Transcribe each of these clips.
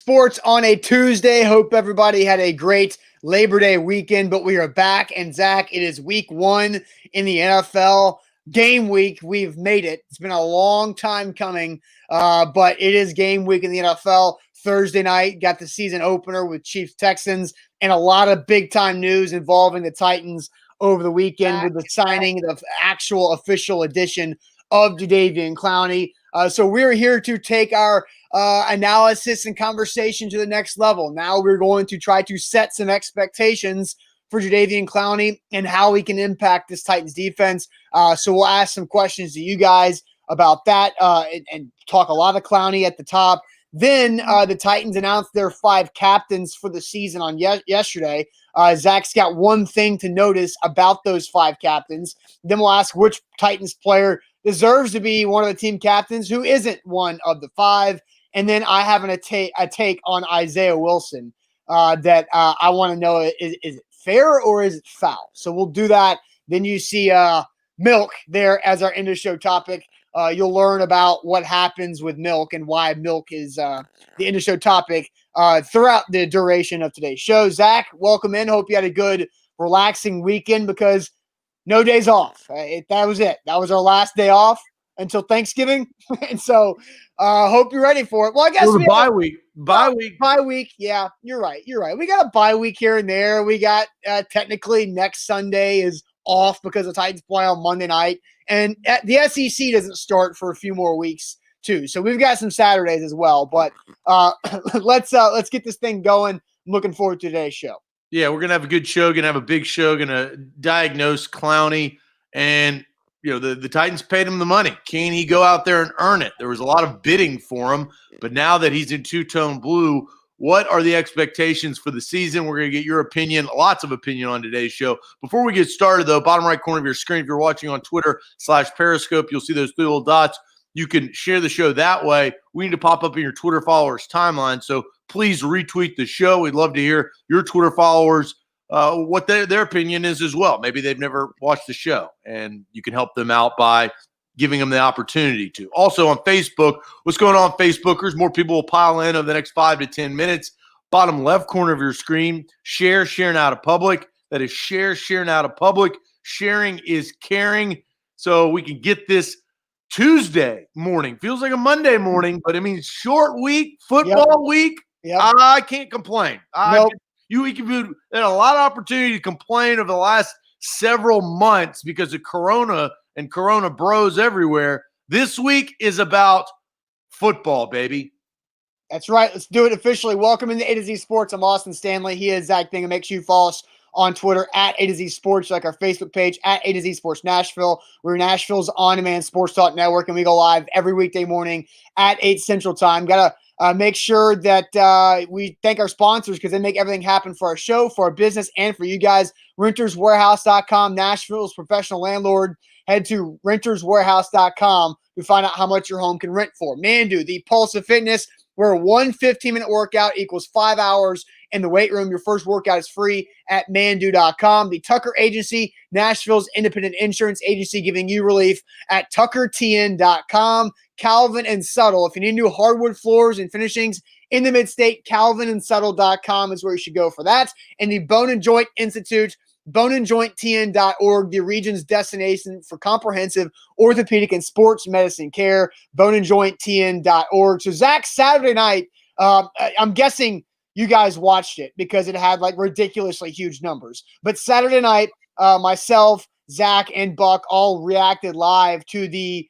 Sports on a Tuesday. Hope everybody had a great Labor Day weekend, but we are back. And Zach, it is week 1 in the NFL. Game week. We've made it. It's been a long time coming, but it is game week in the NFL. Thursday night, got the season opener with Chiefs Texans and a lot of big time news involving the Titans over the weekend with the signing of actual official edition of Jadeveon Clowney. So we're here to take our analysis and conversation to the next level. Now we're going to try to set some expectations for Jadeveon Clowney and how he can impact this Titans defense. So we'll ask some questions to you guys about that and talk a lot of Clowney at the top. Then the Titans announced their 5 captains for the season on yesterday. Zach's got one thing to notice about those 5 captains. Then we'll ask which Titans player deserves to be one of the team captains who isn't one of the 5. And then I have a take on Isaiah Wilson that I want to know, is it fair or is it foul? So we'll do that. Then you see Milk there as our end of show topic. You'll learn about what happens with Milk and why Milk is the end of show topic throughout the duration of today's show. Zach, welcome in. Hope you had a good, relaxing weekend because no days off. That was it. That was our last day off until Thanksgiving. And so hope you're ready for it. Well, I guess we bye week. Bye week. Yeah, you're right. We got a bye week here and there. We got technically next Sunday is off because the Titans play on Monday night. And the SEC doesn't start for a few more weeks too. So we've got some Saturdays as well. But let's get this thing going. I'm looking forward to today's show. Yeah, we're going to have a good show, going to have a big show, going to diagnose Clowney. And, the Titans paid him the money. Can he go out there and earn it? There was a lot of bidding for him. But now that he's in two-tone blue, what are the expectations for the season? We're going to get your opinion, lots of opinion on today's show. Before we get started, though, bottom right corner of your screen, if you're watching on Twitter/Periscope, you'll see those 3 little dots. You can share the show that way. We need to pop up in your Twitter followers timeline. So please retweet the show. We'd love to hear your Twitter followers, what their opinion is as well. Maybe they've never watched the show, and you can help them out by giving them the opportunity to. Also on Facebook, what's going on, Facebookers? More people will pile in over the next 5 to 10 minutes. Bottom left corner of your screen, sharing out of public. That is sharing out of public. Sharing is caring. So we can get this Tuesday morning. Feels like a Monday morning, but it means short week, football week. Yep. I can't complain. We had a lot of opportunity to complain over the last several months because of Corona and Corona bros everywhere. This week is about football, baby. That's right. Let's do it officially. Welcome into A to Z Sports. I'm Austin Stanley. He is Zach Bingham. Make sure you follow us on Twitter at A to Z Sports, like our Facebook page at A to Z Sports Nashville. We're Nashville's on-demand sports talk network, and we go live every weekday morning at 8 Central Time. Got to make sure that we thank our sponsors because they make everything happen for our show, for our business, and for you guys. RentersWarehouse.com, Nashville's professional landlord. Head to renterswarehouse.com to find out how much your home can rent for. Mandu, the pulse of fitness, where one 15-minute workout equals 5 hours in the weight room. Your first workout is free at mandu.com. The Tucker Agency, Nashville's independent insurance agency, giving you relief at tuckertn.com. Calvin and Subtle. If you need new hardwood floors and finishings in the mid-state, calvinandsettle.com is where you should go for that. And the Bone and Joint Institute, boneandjointtn.org, the region's destination for comprehensive orthopedic and sports medicine care, boneandjointtn.org. So, Zach, Saturday night, I'm guessing you guys watched it because it had like ridiculously huge numbers. But Saturday night, myself, Zach, and Buck all reacted live to the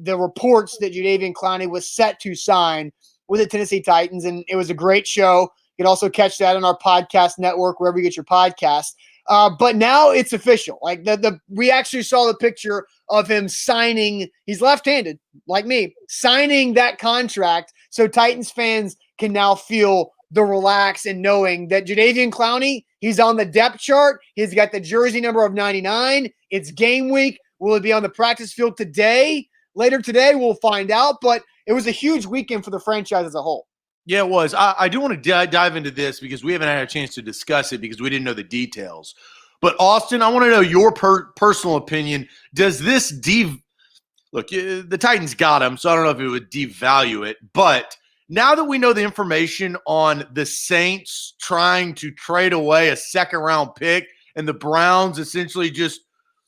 reports that Jadeveon Clowney was set to sign with the Tennessee Titans, and it was a great show. You can also catch that on our podcast network, wherever you get your podcasts. But now it's official. Like we actually saw the picture of him signing. He's left-handed, like me, signing that contract. So Titans fans can now feel the relax and knowing that Jadeveon Clowney, he's on the depth chart. He's got the jersey number of 99. It's game week. Will it be on the practice field today? Later today, we'll find out. But it was a huge weekend for the franchise as a whole. Yeah, it was. I do want to dive into this because we haven't had a chance to discuss it because we didn't know the details. But, Austin, I want to know your personal opinion. Does this look, the Titans got him, so I don't know if it would devalue it, but now that we know the information on the Saints trying to trade away a second-round pick and the Browns essentially just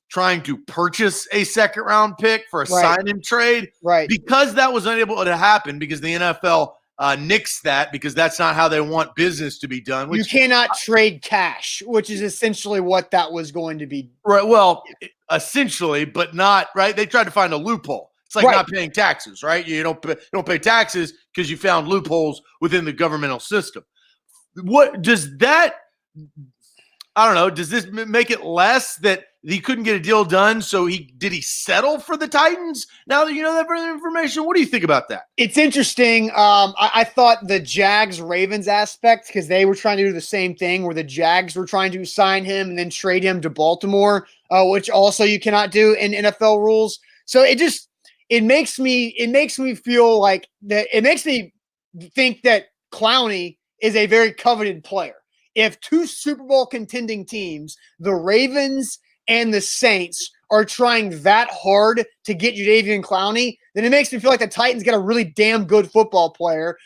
trying to purchase a second-round pick for a sign-in trade, because that was unable to happen because the NFL nixed that because that's not how they want business to be done. You cannot trade cash, which is essentially what that was going to be. Right. Well, essentially, but not right. They tried to find a loophole. It's like not paying taxes, right? You don't pay taxes because you found loopholes within the governmental system. What does that? I don't know. Does this make it less that he couldn't get a deal done? So did he settle for the Titans? Now that you know that further information, what do you think about that? It's interesting. I thought the Jags-Ravens aspect, because they were trying to do the same thing where the Jags were trying to sign him and then trade him to Baltimore, which also you cannot do in NFL rules. So it makes me feel like that. It makes me think that Clowney is a very coveted player. If two Super Bowl contending teams, the Ravens and the Saints, are trying that hard to get Jadeveon Clowney, then it makes me feel like the Titans got a really damn good football player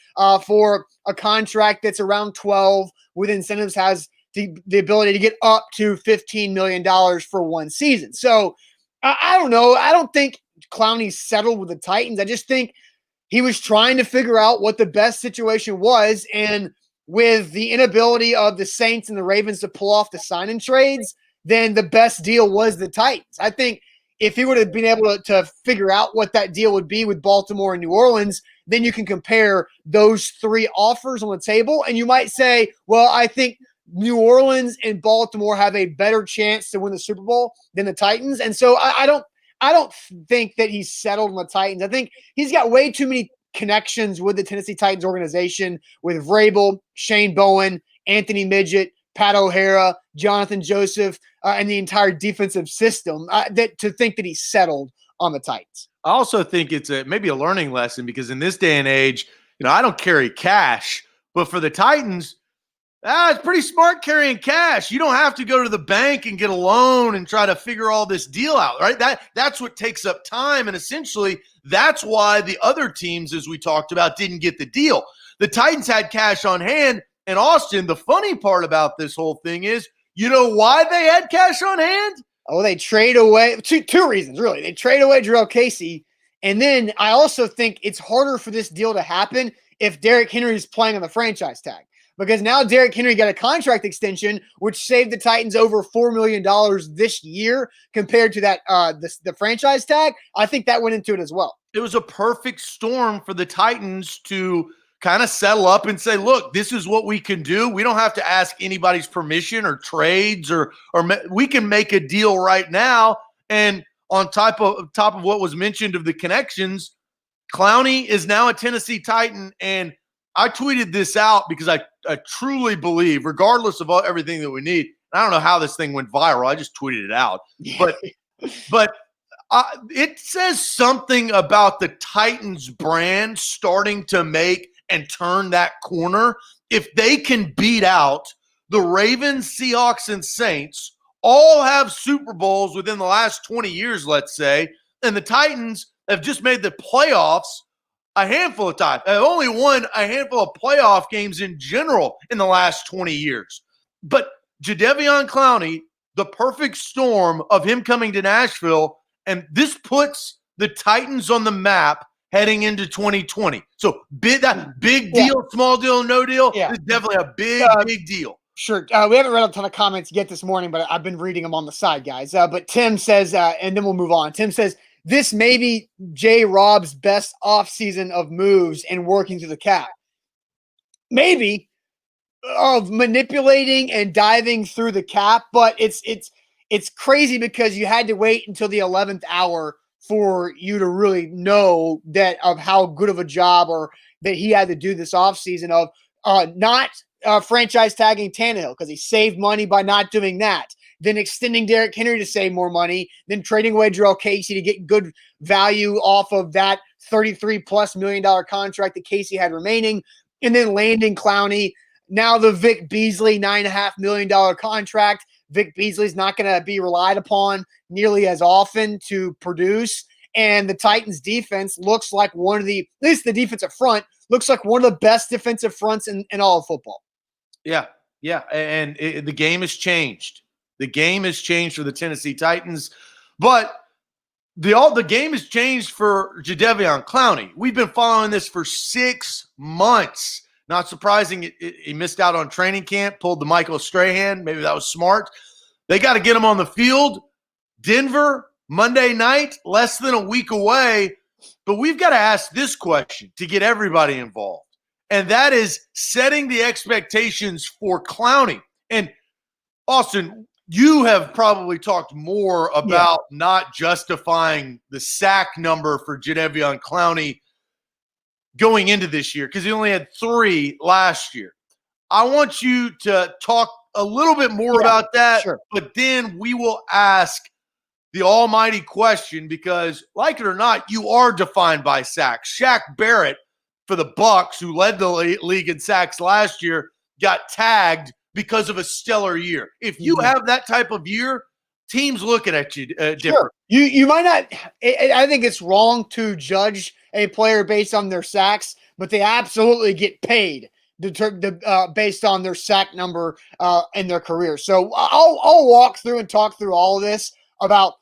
for a contract that's around 12 with incentives, has the ability to get up to $15 million for one season. So I don't know. I don't think Clowney settled with the Titans. I just think he was trying to figure out what the best situation was, and with the inability of the Saints and the Ravens to pull off the sign-in trades, then the best deal was the Titans. I think if he would have been able to figure out what that deal would be with Baltimore and New Orleans, then you can compare those three offers on the table, and you might say, well, I think New Orleans and Baltimore have a better chance to win the Super Bowl than the Titans. And so I don't think that he's settled on the Titans. I think he's got way too many connections with the Tennessee Titans organization, with Vrabel, Shane Bowen, Anthony Midget, Pat O'Hara, Jonathan Joseph, and the entire defensive system that to think that he's settled on the Titans. I also think it's maybe a learning lesson, because in this day and age, I don't carry cash, but for the Titans, it's pretty smart carrying cash. You don't have to go to the bank and get a loan and try to figure all this deal out, right? That's what takes up time, and essentially that's why the other teams, as we talked about, didn't get the deal. The Titans had cash on hand, and Austin, the funny part about this whole thing is, you know why they had cash on hand? Oh, they trade away two reasons, really. They trade away Jarrell Casey, and then I also think it's harder for this deal to happen if Derrick Henry is playing on the franchise tag. Because now Derrick Henry got a contract extension, which saved the Titans over $4 million this year compared to that the franchise tag. I think that went into it as well. It was a perfect storm for the Titans to kind of settle up and say, look, this is what we can do. We don't have to ask anybody's permission or trades, or we can make a deal right now. And on top of what was mentioned of the connections, Clowney is now a Tennessee Titan. And I tweeted this out because I truly believe, regardless of everything that we need, I don't know how this thing went viral. I just tweeted it out. But it says something about the Titans brand starting to make and turn that corner. If they can beat out the Ravens, Seahawks, and Saints, all have Super Bowls within the last 20 years, let's say, and the Titans have just made the playoffs a handful of times. They've only won a handful of playoff games in general in the last 20 years. But Jadeveon Clowney, the perfect storm of him coming to Nashville, and this puts the Titans on the map heading into 2020. So big deal, small deal, no deal. Yeah. It's definitely a big deal. Sure. We haven't read a ton of comments yet this morning, but I've been reading them on the side, guys. But Tim says, and then we'll move on. Tim says, this may be J-Rob's best offseason of moves and working through the cap. Maybe of manipulating and diving through the cap, but it's crazy because you had to wait until the 11th hour for you to really know that of how good of a job or that he had to do this offseason of not franchise tagging Tannehill because he saved money by not doing that. Then extending Derrick Henry to save more money, then trading away Jarrell Casey to get good value off of that $33+ million contract that Casey had remaining, and then landing Clowney. Now the Vic Beasley $9.5 million contract. Vic Beasley's not going to be relied upon nearly as often to produce. And the Titans defense looks like at least the defensive front looks like one of the best defensive fronts in all of football. Yeah, and the game has changed. The game has changed for the Tennessee Titans, but the game has changed for Jadeveon Clowney. We've been following this for 6 months. Not surprising, he missed out on training camp, pulled the Michael Strahan. Maybe that was smart. They got to get him on the field. Denver, Monday night, less than a week away. But we've got to ask this question to get everybody involved, and that is setting the expectations for Clowney. And Austin, you have probably talked more about not justifying the sack number for Jadeveon Clowney going into this year because he only had 3 last year. I want you to talk a little bit more about that, but then we will ask the almighty question because, like it or not, you are defined by sacks. Shaq Barrett for the Bucs, who led the league in sacks last year, got tagged because of a stellar year. If you have that type of year, teams looking at you different. Sure. You might not – I think it's wrong to judge a player based on their sacks, but they absolutely get paid based on their sack number in their career. So I'll walk through and talk through all of this about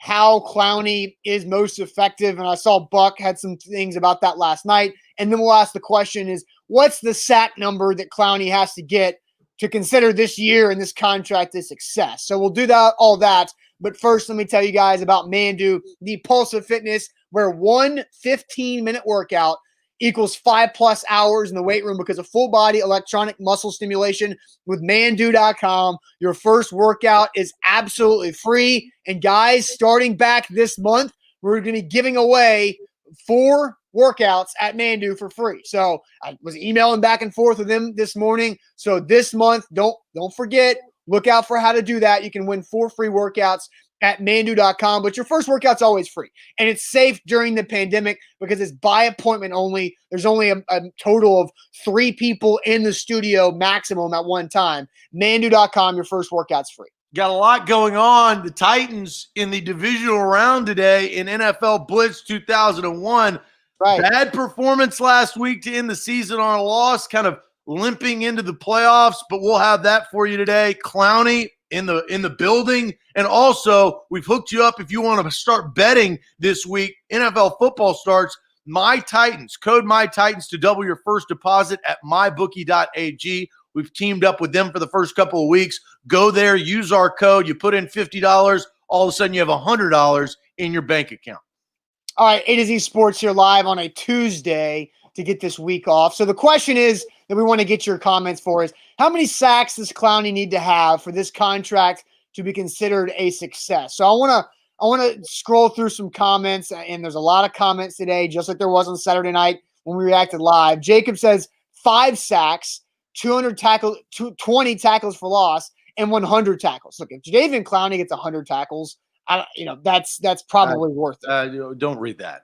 how Clowney is most effective. And I saw Buck had some things about that last night. And then we'll ask the question is, what's the sack number that Clowney has to get to consider this year and this contract a success? So we'll do all that. But first, let me tell you guys about Mandu, the pulse of fitness, where one 15-minute workout equals 5+ hours in the weight room because of full-body electronic muscle stimulation with Mandu.com. Your first workout is absolutely free. And guys, starting back this month, we're going to be giving away 4 workouts at Mandu for free. So I was emailing back and forth with them this morning. So this month, don't forget, look out for how to do that. You can win 4 free workouts at Mandu.com, but your first workout's always free. And it's safe during the pandemic because it's by appointment only. There's only a total of 3 people in the studio maximum at one time. Mandu.com, your first workout's free. Got a lot going on. The Titans in the divisional round today in NFL Blitz 2001. Right. Bad performance last week to end the season on a loss, kind of limping into the playoffs, but we'll have that for you today. Clowney in the building. And also, we've hooked you up if you want to start betting this week. NFL football starts. My Titans, code My Titans to double your first deposit at mybookie.ag. We've teamed up with them for the first couple of weeks. Go there, use our code. You put in $50, all of a sudden you have $100 in your bank account. All right, A to Z Sports here live on a Tuesday to get this week off. So the question is that we want to get your comments for is, how many sacks does Clowney need to have for this contract to be considered a success? So I want to scroll through some comments, and there's a lot of comments today, just like there was on Saturday night when we reacted live. Jacob says 5 sacks, 20 tackles for loss, and 100 tackles. Look, if Jadeveon Clowney gets 100 tackles, that's probably worth it. Don't read that.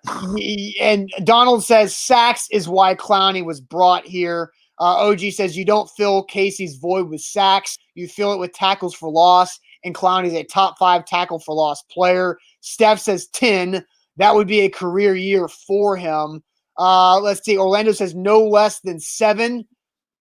And Donald says sacks is why Clowney was brought here. OG says you don't fill Casey's void with sacks. You fill it with tackles for loss, and Clowney's a top 5 tackle for loss player. Steph says 10. That would be a career year for him. Let's see. Orlando says no less than 7.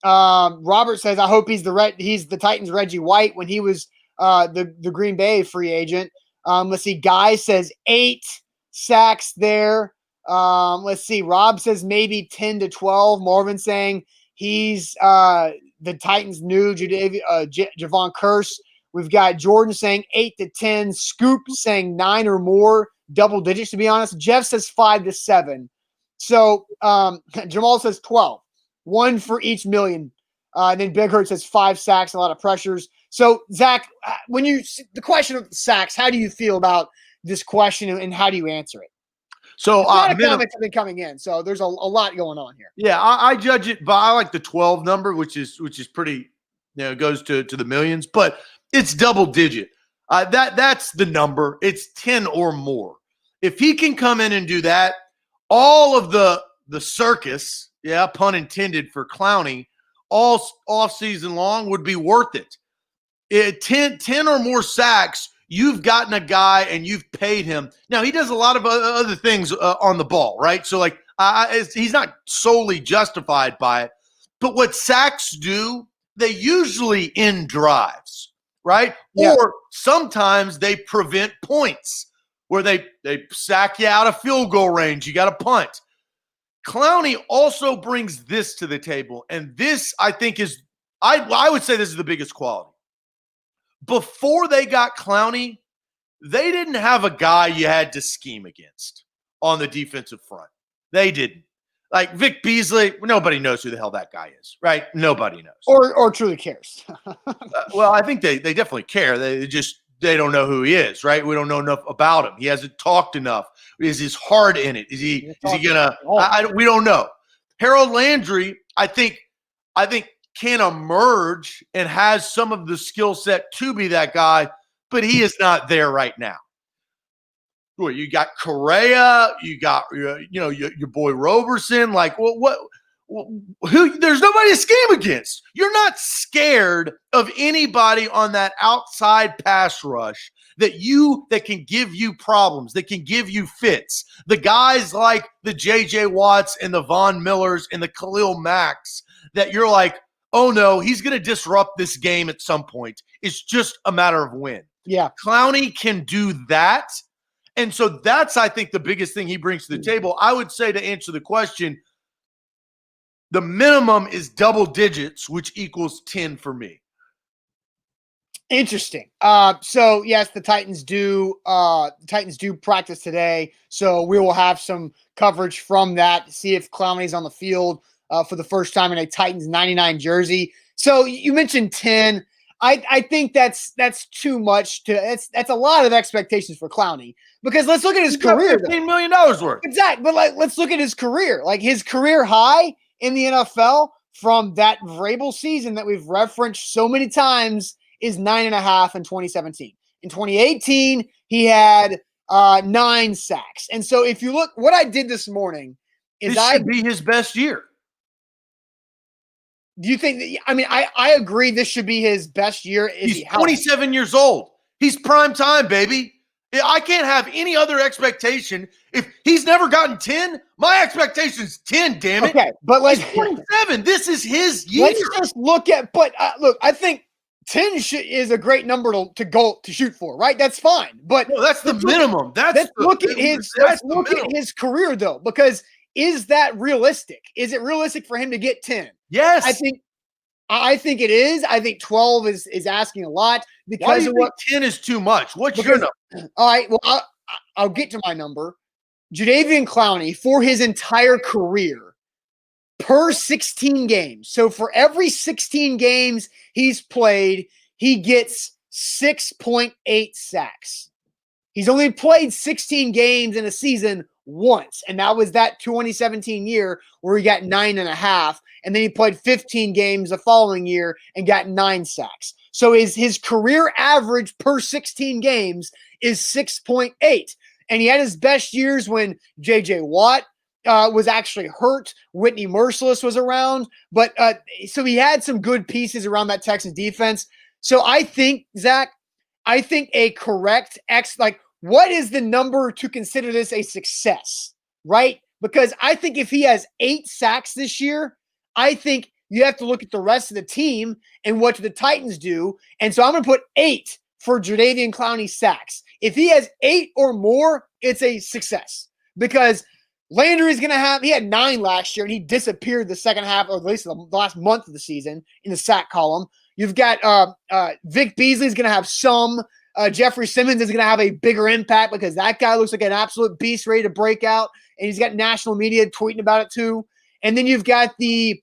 Robert says I hope he's the Titans' Reggie White when he was the Green Bay free agent. Let's see. Guy says 8 sacks there. Let's see. Rob says maybe 10 to 12. Marvin saying he's the Titans' new Javon Curse. We've got Jordan saying 8 to 10. Scoop saying 9 or more, double digits to be honest. Jeff says 5 to 7. So Jamal says 12. 1 for each million. And then Big Hurt says 5 sacks, a lot of pressures. So, Zach, the question of sacks, how do you feel about this question and how do you answer it? So, a lot of comments have been coming in, so there's a lot going on here. Yeah, I judge it, but I like the 12 number, which is pretty, goes to the millions, but it's double digit. That's the number. It's 10 or more. If he can come in and do that, all of the circus, yeah, pun intended for Clowney, all off season long would be worth it. 10 or more sacks, you've gotten a guy and you've paid him. Now, he does a lot of other things on the ball, right? So, like, He's not solely justified by it. But what sacks do, they usually end drives, right? Yeah. Or sometimes they prevent points where they sack you out of field goal range. You got to punt. Clowney also brings this to the table. And this, I think, is I would say this is the biggest quality. Before they got Clowney, they didn't have a guy you had to scheme against on the defensive front. They didn't. Like Vic Beasley, nobody knows who the hell that guy is, right? Nobody knows. Or truly cares. Well, I think they definitely care. They don't know who he is, right? We don't know enough about him. He hasn't talked enough. Is his heart in it? Is he gonna? We don't know. Harold Landry, I think can emerge and has some of the skill set to be that guy, but he is not there right now. Well, you got Correa, you got your boy Roberson. Like, who? There's nobody to scheme against. You're not scared of anybody on that outside pass rush that can give you problems, that can give you fits. The guys like the J.J. Watts and the Von Millers and the Khalil Macks that you're like, oh no, he's going to disrupt this game at some point. It's just a matter of when. Yeah, Clowney can do that. And so that's, I think, the biggest thing he brings to the table. I would say, to answer the question, the minimum is double digits, which equals 10 for me. Interesting. So yes, the Titans do practice today. So we will have some coverage from that. See if Clowney's on the field for the first time in a Titans 99 jersey. So you mentioned 10. I think that's too much. That's a lot of expectations for Clowney, because let's look at his career. $15 million worth. Exactly. But let's look at his career. Like his career high in the NFL from that Vrabel season that we've referenced so many times is 9.5 in 2017. In 2018, he had 9 sacks. And so if you look, what I did this morning is this should be his best year. Do you think that, I mean, I agree this should be his best year. He's 27 years old. He's prime time, baby. I can't have any other expectation. If he's never gotten 10, my expectation's 10, damn it. Okay, but he's 27. This is his year. Let's just look at, look, I think 10 is a great number to shoot for, right? That's fine. But no, that's the minimum. Let's look at his career though, because is that realistic? Is it realistic for him to get 10? Yes. I think it is. I think 12 is asking a lot because Why do you think 10 is too much? What's your number? All right, well, I'll get to my number. Jadeveon Clowney, for his entire career, per 16 games. So for every 16 games he's played, he gets 6.8 sacks. He's only played 16 games in a season once, and that was that 2017 year where he got 9.5, and then he played 15 games the following year and got 9 sacks. So his career average per 16 games is 6.8, and he had his best years when J.J. Watt was actually hurt. Whitney Merciless was around, but so he had some good pieces around that Texans defense. So I think, Zach, a correct what is the number to consider this a success, right? Because I think if he has 8 sacks this year, I think you have to look at the rest of the team and what the Titans do. And so I'm going to put 8 for Jadeveon Clowney sacks. If he has 8 or more, it's a success, because Landry's going to he had 9 last year and he disappeared the second half, or at least the last month of the season in the sack column. You've got Vic Beasley's going to have some. Jeffrey Simmons is going to have a bigger impact because that guy looks like an absolute beast ready to break out, and he's got national media tweeting about it too. And then you've got the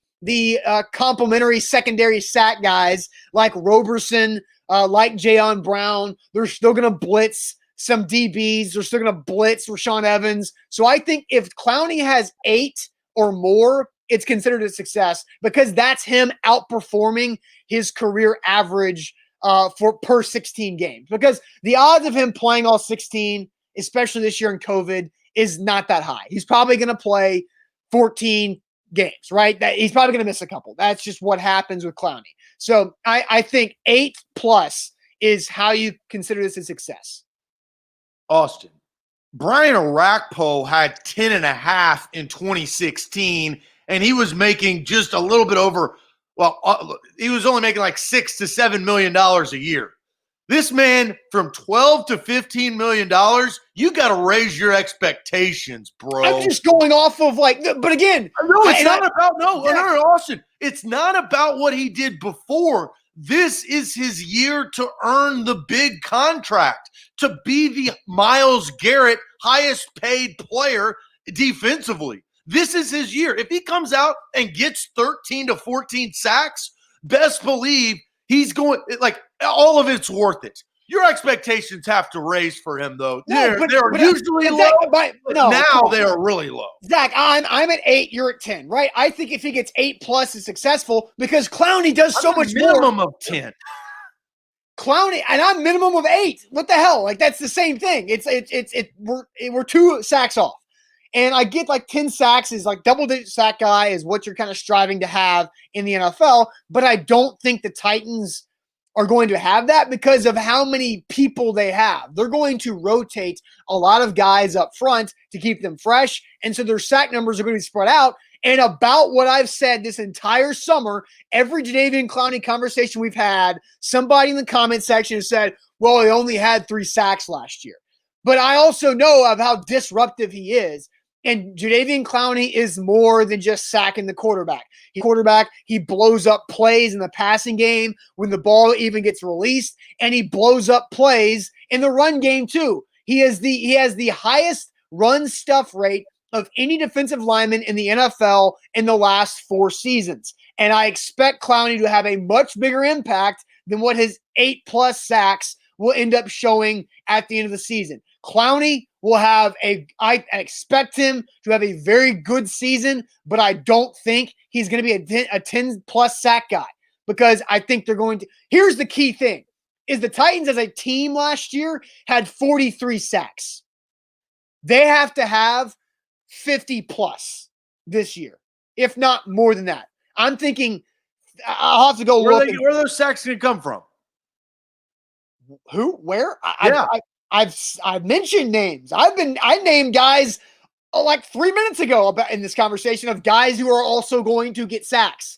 complementary secondary sack guys like Roberson, like Jayon Brown. They're still going to blitz some DBs. They're still going to blitz Rashaan Evans. So I think if Clowney has 8 or more, it's considered a success, because that's him outperforming his career average for per 16 games, because the odds of him playing all 16, especially this year in COVID, is not that high. He's probably going to play 14 games, right? He's probably going to miss a couple. That's just what happens with Clowney. So I think 8 plus is how you consider this a success. Austin, Brian Orakpo had 10 and a half in 2016, and he was making just a little bit over. Well, he was only making like $6 to $7 million a year. This man from 12 to $15 million, you got to raise your expectations, bro. I'm just going off of but again, Austin. It's not about what he did before. This is his year to earn the big contract, to be the Myles Garrett highest paid player defensively. This is his year. If he comes out and gets 13 to 14 sacks, best believe he's going all of it's worth it. Your expectations have to raise for him, though. They're usually low. Now they are really low. Zach, I'm at 8. You're at 10, right? I think if he gets 8+ is successful because Clowney does so much more. Minimum of 10. Clowney, and I'm minimum of 8. What the hell? That's the same thing. We're 2 sacks off. And I get 10 sacks is double-digit sack guy is what you're kind of striving to have in the NFL. But I don't think the Titans are going to have that because of how many people they have. They're going to rotate a lot of guys up front to keep them fresh. And so their sack numbers are going to be spread out. And about what I've said this entire summer, every Jadeveon Clowney conversation we've had, somebody in the comment section has said, well, he only had 3 sacks last year. But I also know of how disruptive he is. And Jadeveon Clowney is more than just sacking the quarterback. He blows up plays in the passing game when the ball even gets released, and he blows up plays in the run game too. He has the highest run stuff rate of any defensive lineman in the NFL in the last 4 seasons. And I expect Clowney to have a much bigger impact than what his 8+ sacks will end up showing at the end of the season. Clowney will I expect him to have a very good season, but I don't think he's going to be a 10+ sack guy because I think they're going to. Here's the key thing is the Titans as a team last year had 43 sacks. They have to have 50+ this year, if not more than that. I'm thinking I'll have to go look. Where are those sacks going to come from? Who? Where? Yeah. I've mentioned names. I named guys 3 minutes ago about in this conversation of guys who are also going to get sacks.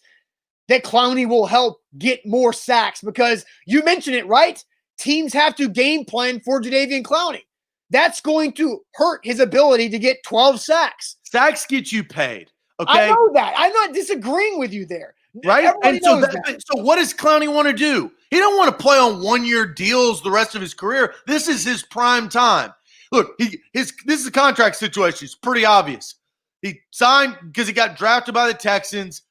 That Clowney will help get more sacks because you mentioned it, right? Teams have to game plan for Jadeveon Clowney. That's going to hurt his ability to get 12 sacks. Sacks get you paid. Okay. I know that. I'm not disagreeing with you there. Right? Everybody knows that. So what does Clowney want to do? He don't want to play on 1-year deals the rest of his career. This is his prime time. Look, this is a contract situation. It's pretty obvious. He signed because he got drafted by the Texans.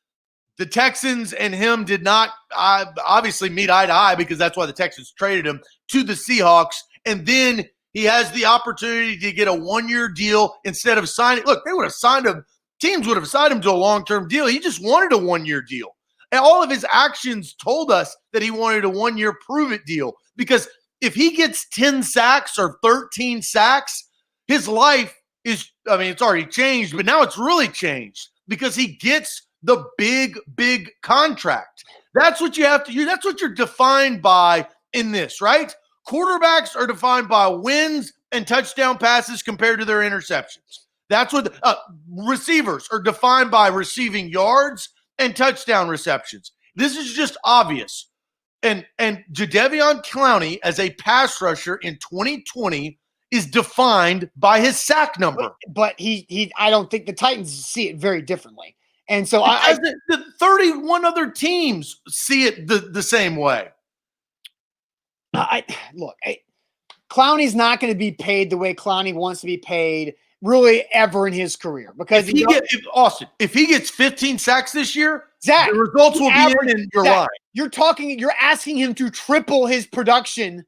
The Texans and him did not obviously meet eye to eye because that's why the Texans traded him to the Seahawks. And then he has the opportunity to get a 1-year deal instead of signing. Look, they would have signed him. Teams would have signed him to a long-term deal. He just wanted a 1-year deal. And all of his actions told us that he wanted a 1-year prove-it deal because if he gets 10 sacks or 13 sacks, his life is, it's already changed, but now it's really changed because he gets the big, big contract. That's what you have to do. That's what you're defined by in this, right? Quarterbacks are defined by wins and touchdown passes compared to their interceptions. That's what receivers are defined by receiving yards and touchdown receptions. This is just obvious. And Jadeveon Clowney as a pass rusher in 2020 is defined by his sack number. But I don't think the Titans see it very differently. And so the 31 other teams see it the same way. Clowney's not going to be paid the way Clowney wants to be paid really ever in his career because if he gets 15 sacks this year, Zach, the results will be in your line. You're asking him to triple his production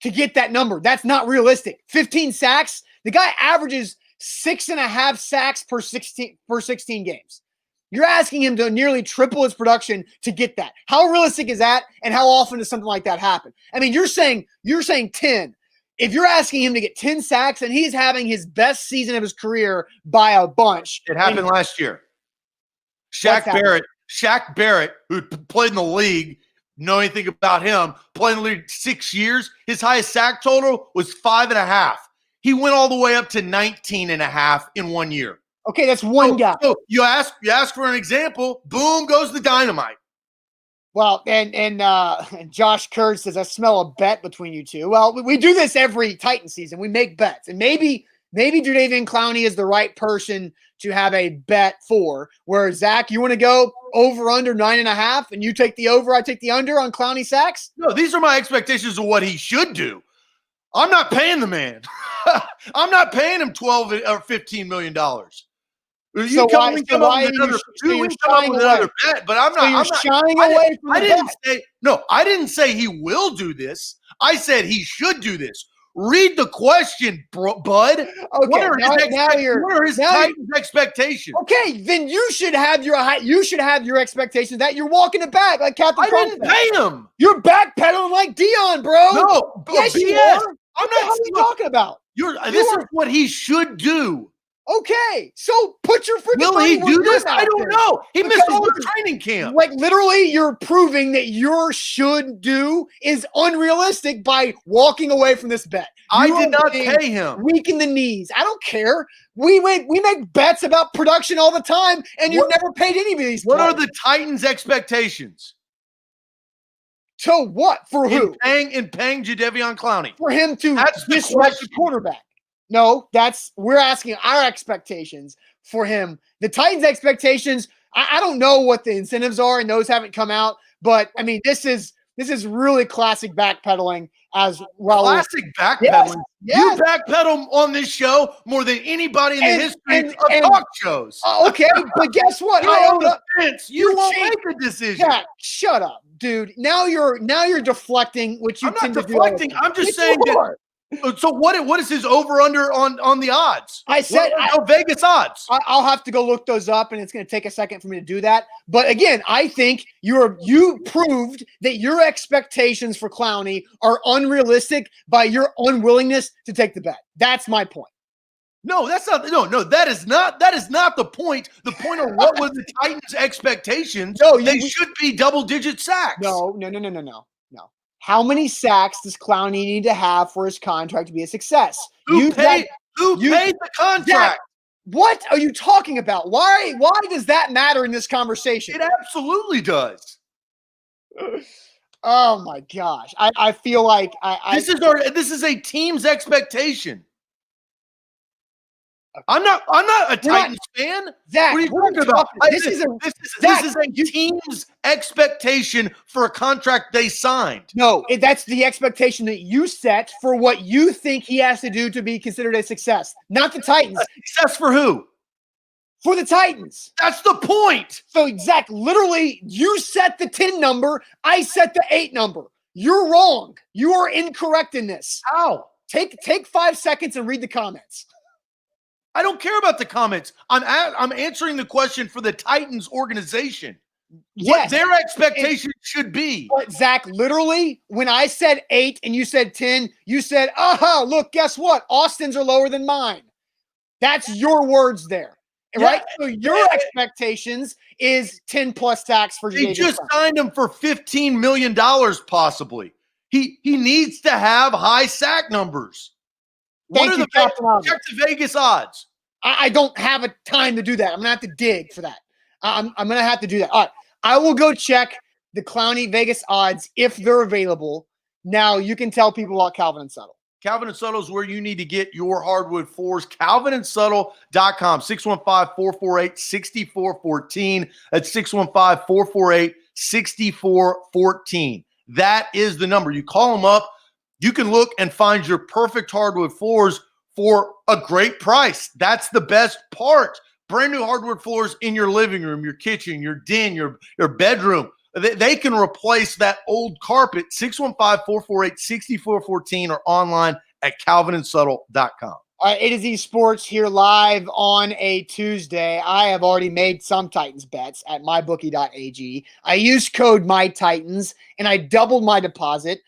to get that number. That's not realistic. 15 sacks. The guy averages 6.5 sacks per 16 games. You're asking him to nearly triple his production to get that. How realistic is that? And how often does something like that happen? You're saying 10. If you're asking him to get 10 sacks and he's having his best season of his career by a bunch. It happened last year. Shaq Barrett, who played in the league, know anything about him, played in the league 6 years, his highest sack total was 5.5. he went all the way up to 19.5 in 1 year. Okay, that's one guy. So you ask for an example, boom goes the dynamite. Well, and Josh Kurd says, I smell a bet between you two. Well, we do this every Titan season. We make bets. And maybe Jadeveon Clowney is the right person to have a bet for. Where, Zach, you want to go over under 9.5 and you take the over, I take the under on Clowney sacks? No, these are my expectations of what he should do. I'm not paying the man. I'm not paying him $12 or $15 million. You come with another bet, but I'm not shying away from the bet. I didn't say he will do this. I said he should do this. Read the question, bud. Okay, what are his Titans expectations? Okay, then you should have your expectations that you're walking it back like Captain. I didn't pay him. You're backpedaling like Dion, bro. No, yes, BS. you are. I'm not. What are you talking about? This is what he should do. Okay, so put your freaking. Will he do this? I don't know. He missed all the training camp. Like literally, you're proving that your should do is unrealistic by walking away from this bet. I did not pay him. Weak in the knees. I don't care. We make bets about production all the time, and you've never paid any of these. What are the Titans' expectations? To what? For who? In paying Jadeveon Clowney. For him to disrupt the quarterback. No, we're asking our expectations for him. The Titans' expectations, I don't know what the incentives are, and those haven't come out. But I mean, this is really classic backpedaling as well. Classic backpedaling. Yes. You backpedal on this show more than anybody in the history of talk shows. Okay, but guess what? You won't make a decision. Yeah, shut up, dude. Now you're deflecting, which you I'm not deflecting. I'm just saying that. So what is his over under on the odds? I said Vegas odds. I'll have to go look those up, and it's going to take a second for me to do that. But again, I think you proved that your expectations for Clowney are unrealistic by your unwillingness to take the bet. That's my point. No, that's not. No, that is not the point. The point of what was the Titans' expectations? No, they should be double-digit sacks. No. How many sacks does Clowney need to have for his contract to be a success? Who paid the contract? Zach, what are you talking about? Why does that matter in this conversation? It absolutely does. Oh my gosh. I feel like this is a team's expectation. I'm not a Titans fan. Zach, what are you talking about? This is a team's expectation for a contract they signed. No, that's the expectation that you set for what you think he has to do to be considered a success, not the Titans. Success for who? For the Titans. That's the point. So, Zach, literally, you set the 10 number. I set the 8 number. You're wrong. You are incorrect in this. How? Take 5 seconds and read the comments. I don't care about the comments. I'm answering the question for the Titans organization. What their expectation should be. But Zach, literally, when I said 8 and you said 10, you said, look, guess what? Austin's are lower than mine. That's your words there. Right? So your expectations is 10 plus sacks for They just signed him for $15 million possibly. He needs to have high sack numbers. Check the Vegas odds. I don't have a time to do that. I'm going to have to dig for that. I'm going to have to do that. All right. I will go check the Clowney Vegas odds if they're available. Now you can tell people about Calvin and Subtle. Calvin and Subtle is where you need to get your hardwood floors. CalvinandSubtle.com. 615-448-6414. That's 615-448-6414. That is the number. You call them up. You can look and find your perfect hardwood floors for a great price. That's the best part. Brand new hardwood floors in your living room, your kitchen, your den, your bedroom. They can replace that old carpet. 615-448-6414 or online at calvinandsubtle.com. All right, A to Z Sports here live on a Tuesday. I have already made some Titans bets at mybookie.ag. I used code MyTitans, and I doubled my deposit.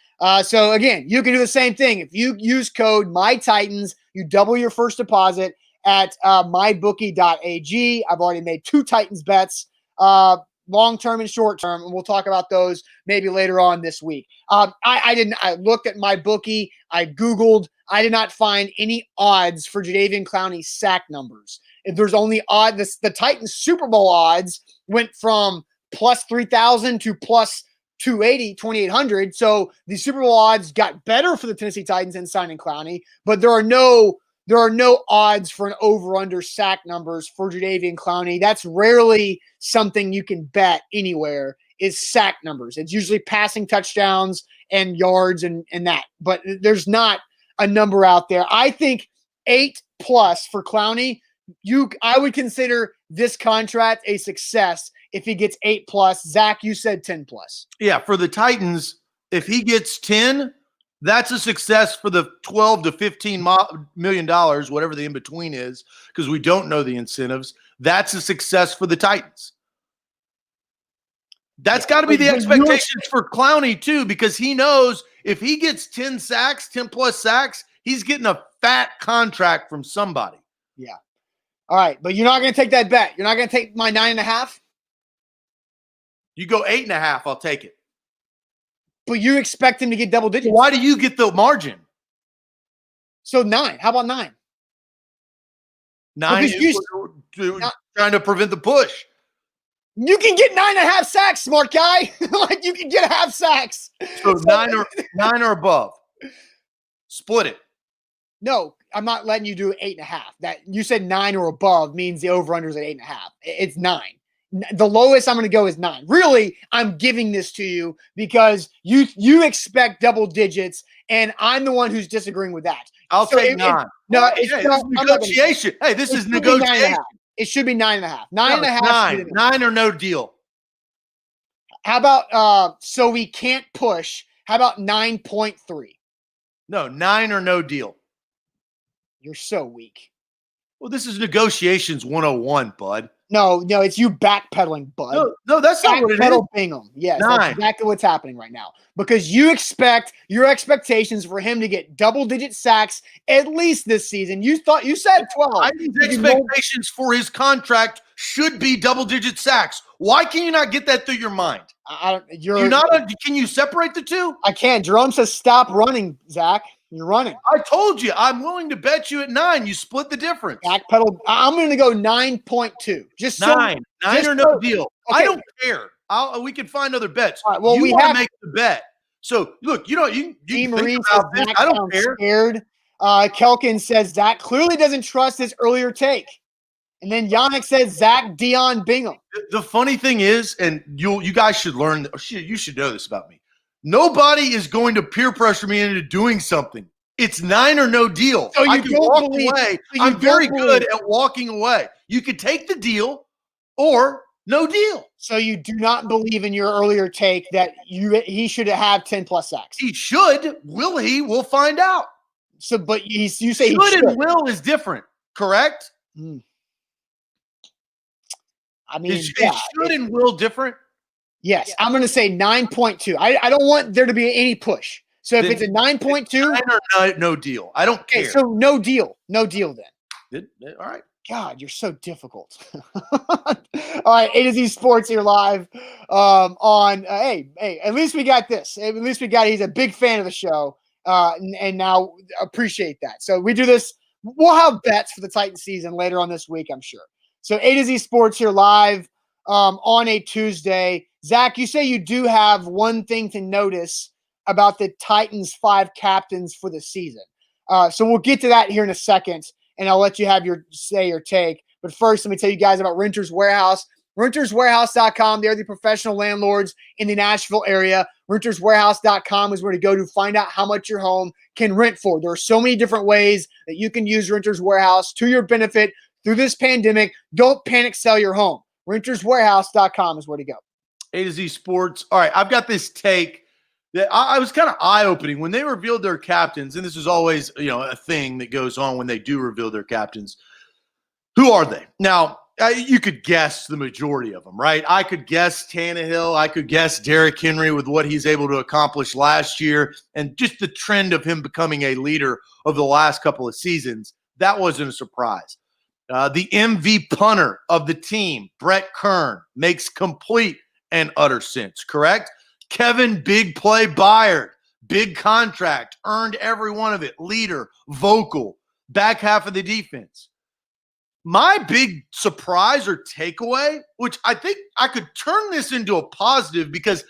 So, again, you can do the same thing. If you use code MyTitans, you double your first deposit at mybookie.ag. I've already made 2 Titans bets, long-term and short-term, and we'll talk about those maybe later on this week. I looked at my bookie. I Googled I did not find any odds for Jadeveon Clowney's sack numbers. If there's only the Titans Super Bowl odds went from plus 3,000 to plus 280, 2,800. So the Super Bowl odds got better for the Tennessee Titans in signing Clowney, but there are no odds for an over-under sack numbers for Jadeveon Clowney. That's rarely something you can bet anywhere, is sack numbers. It's usually passing touchdowns and yards and that. But there's not a number out there. I think 8+ for Clowney, I would consider this contract a success if he gets 8+. Zach, you said 10+. Yeah, for the Titans, if he gets 10, that's a success for the $12 to $15 million, whatever the in-between is, because we don't know the incentives. That's a success for the Titans. That's got to be the expectations for Clowney, too, because he knows if he gets 10 sacks, 10+ sacks, he's getting a fat contract from somebody. Yeah. All right, but you're not going to take that bet. You're not going to take my 9.5? You go 8.5, I'll take it. But you expect him to get double digits. Why do you get the margin? So 9. How about 9? 9 is trying to prevent the push. You can get 9.5 sacks, smart guy. Like, you can get half sacks. So 9 or above. Split it. No, I'm not letting you do 8.5. That you said 9 or above means the over-under is at 8.5. It's 9. The lowest I'm going to go is 9. Really, I'm giving this to you because you expect double digits, and I'm the one who's disagreeing with that. I'll take 9. It's negotiation. Hey, this is negotiation. It should be 9.5. 9.5. 9 or no deal. How about so we can't push? How about 9.3? No, 9 or no deal. You're so weak. Well, this is negotiations 101, bud. No, it's you backpedaling, bud. No, that's not what it is. Bingham. Yes, 9. That's exactly what's happening right now. Because you expect your expectations for him to get double-digit sacks at least this season. You said 12. I think expectations for his contract should be double-digit sacks. Why can you not get that through your mind? Can you separate the two? I can't. Jerome says stop running, Zach. You're running. I told you. I'm willing to bet you at 9. You split the difference. Backpedal. I'm going to go 9.2. Just 9. 9 or no deal. Okay. I don't care. We can find other bets. All right, well, we have to make the bet. So look, you think about this. I don't care. Scared. Kelkin says Zach clearly doesn't trust his earlier take. And then Yannick says Zach Dion Bingham. The funny thing is, and you guys should learn, you should know this about me. Nobody is going to peer pressure me into doing something. It's 9 or no deal. So I can walk away. I'm very good at walking away. You could take the deal or no deal. So you do not believe in your earlier take that he should have 10+ sacks. He should. Will he? We'll find out. So, but you say should and will is different, correct? I mean, is should and will different? Yes, I'm going to say 9.2. I don't want there to be any push. So if it's a 9.2, no deal. I don't care. So no deal then. All right. God, you're so difficult. All right, A to Z Sports here live on. Hey, at least we got this. At least we got. He's a big fan of the show, and now appreciate that. So we do this. We'll have bets for the Titans season later on this week, I'm sure. So A to Z Sports here live on a Tuesday. Zach, you say you do have one thing to notice about the Titans' 5 captains for the season. So we'll get to that here in a second, and I'll let you have your take. But first, let me tell you guys about Renters Warehouse. RentersWarehouse.com. They're the professional landlords in the Nashville area. RentersWarehouse.com is where to go to find out how much your home can rent for. There are so many different ways that you can use Renters Warehouse to your benefit through this pandemic. Don't panic sell your home. RentersWarehouse.com is where to go. A to Z Sports. All right, I've got this take that I was kind of eye-opening when they revealed their captains, and this is always a thing that goes on when they do reveal their captains. Who are they? Now, you could guess the majority of them, right? I could guess Tannehill. I could guess Derrick Henry with what he's able to accomplish last year and just the trend of him becoming a leader of the last couple of seasons. That wasn't a surprise. The MV punter of the team, Brett Kern, makes complete and utter sense, correct? Kevin Big Play Byard, big contract, earned every one of it, leader, vocal, back half of the defense. My big surprise or takeaway, which I think I could turn this into a positive because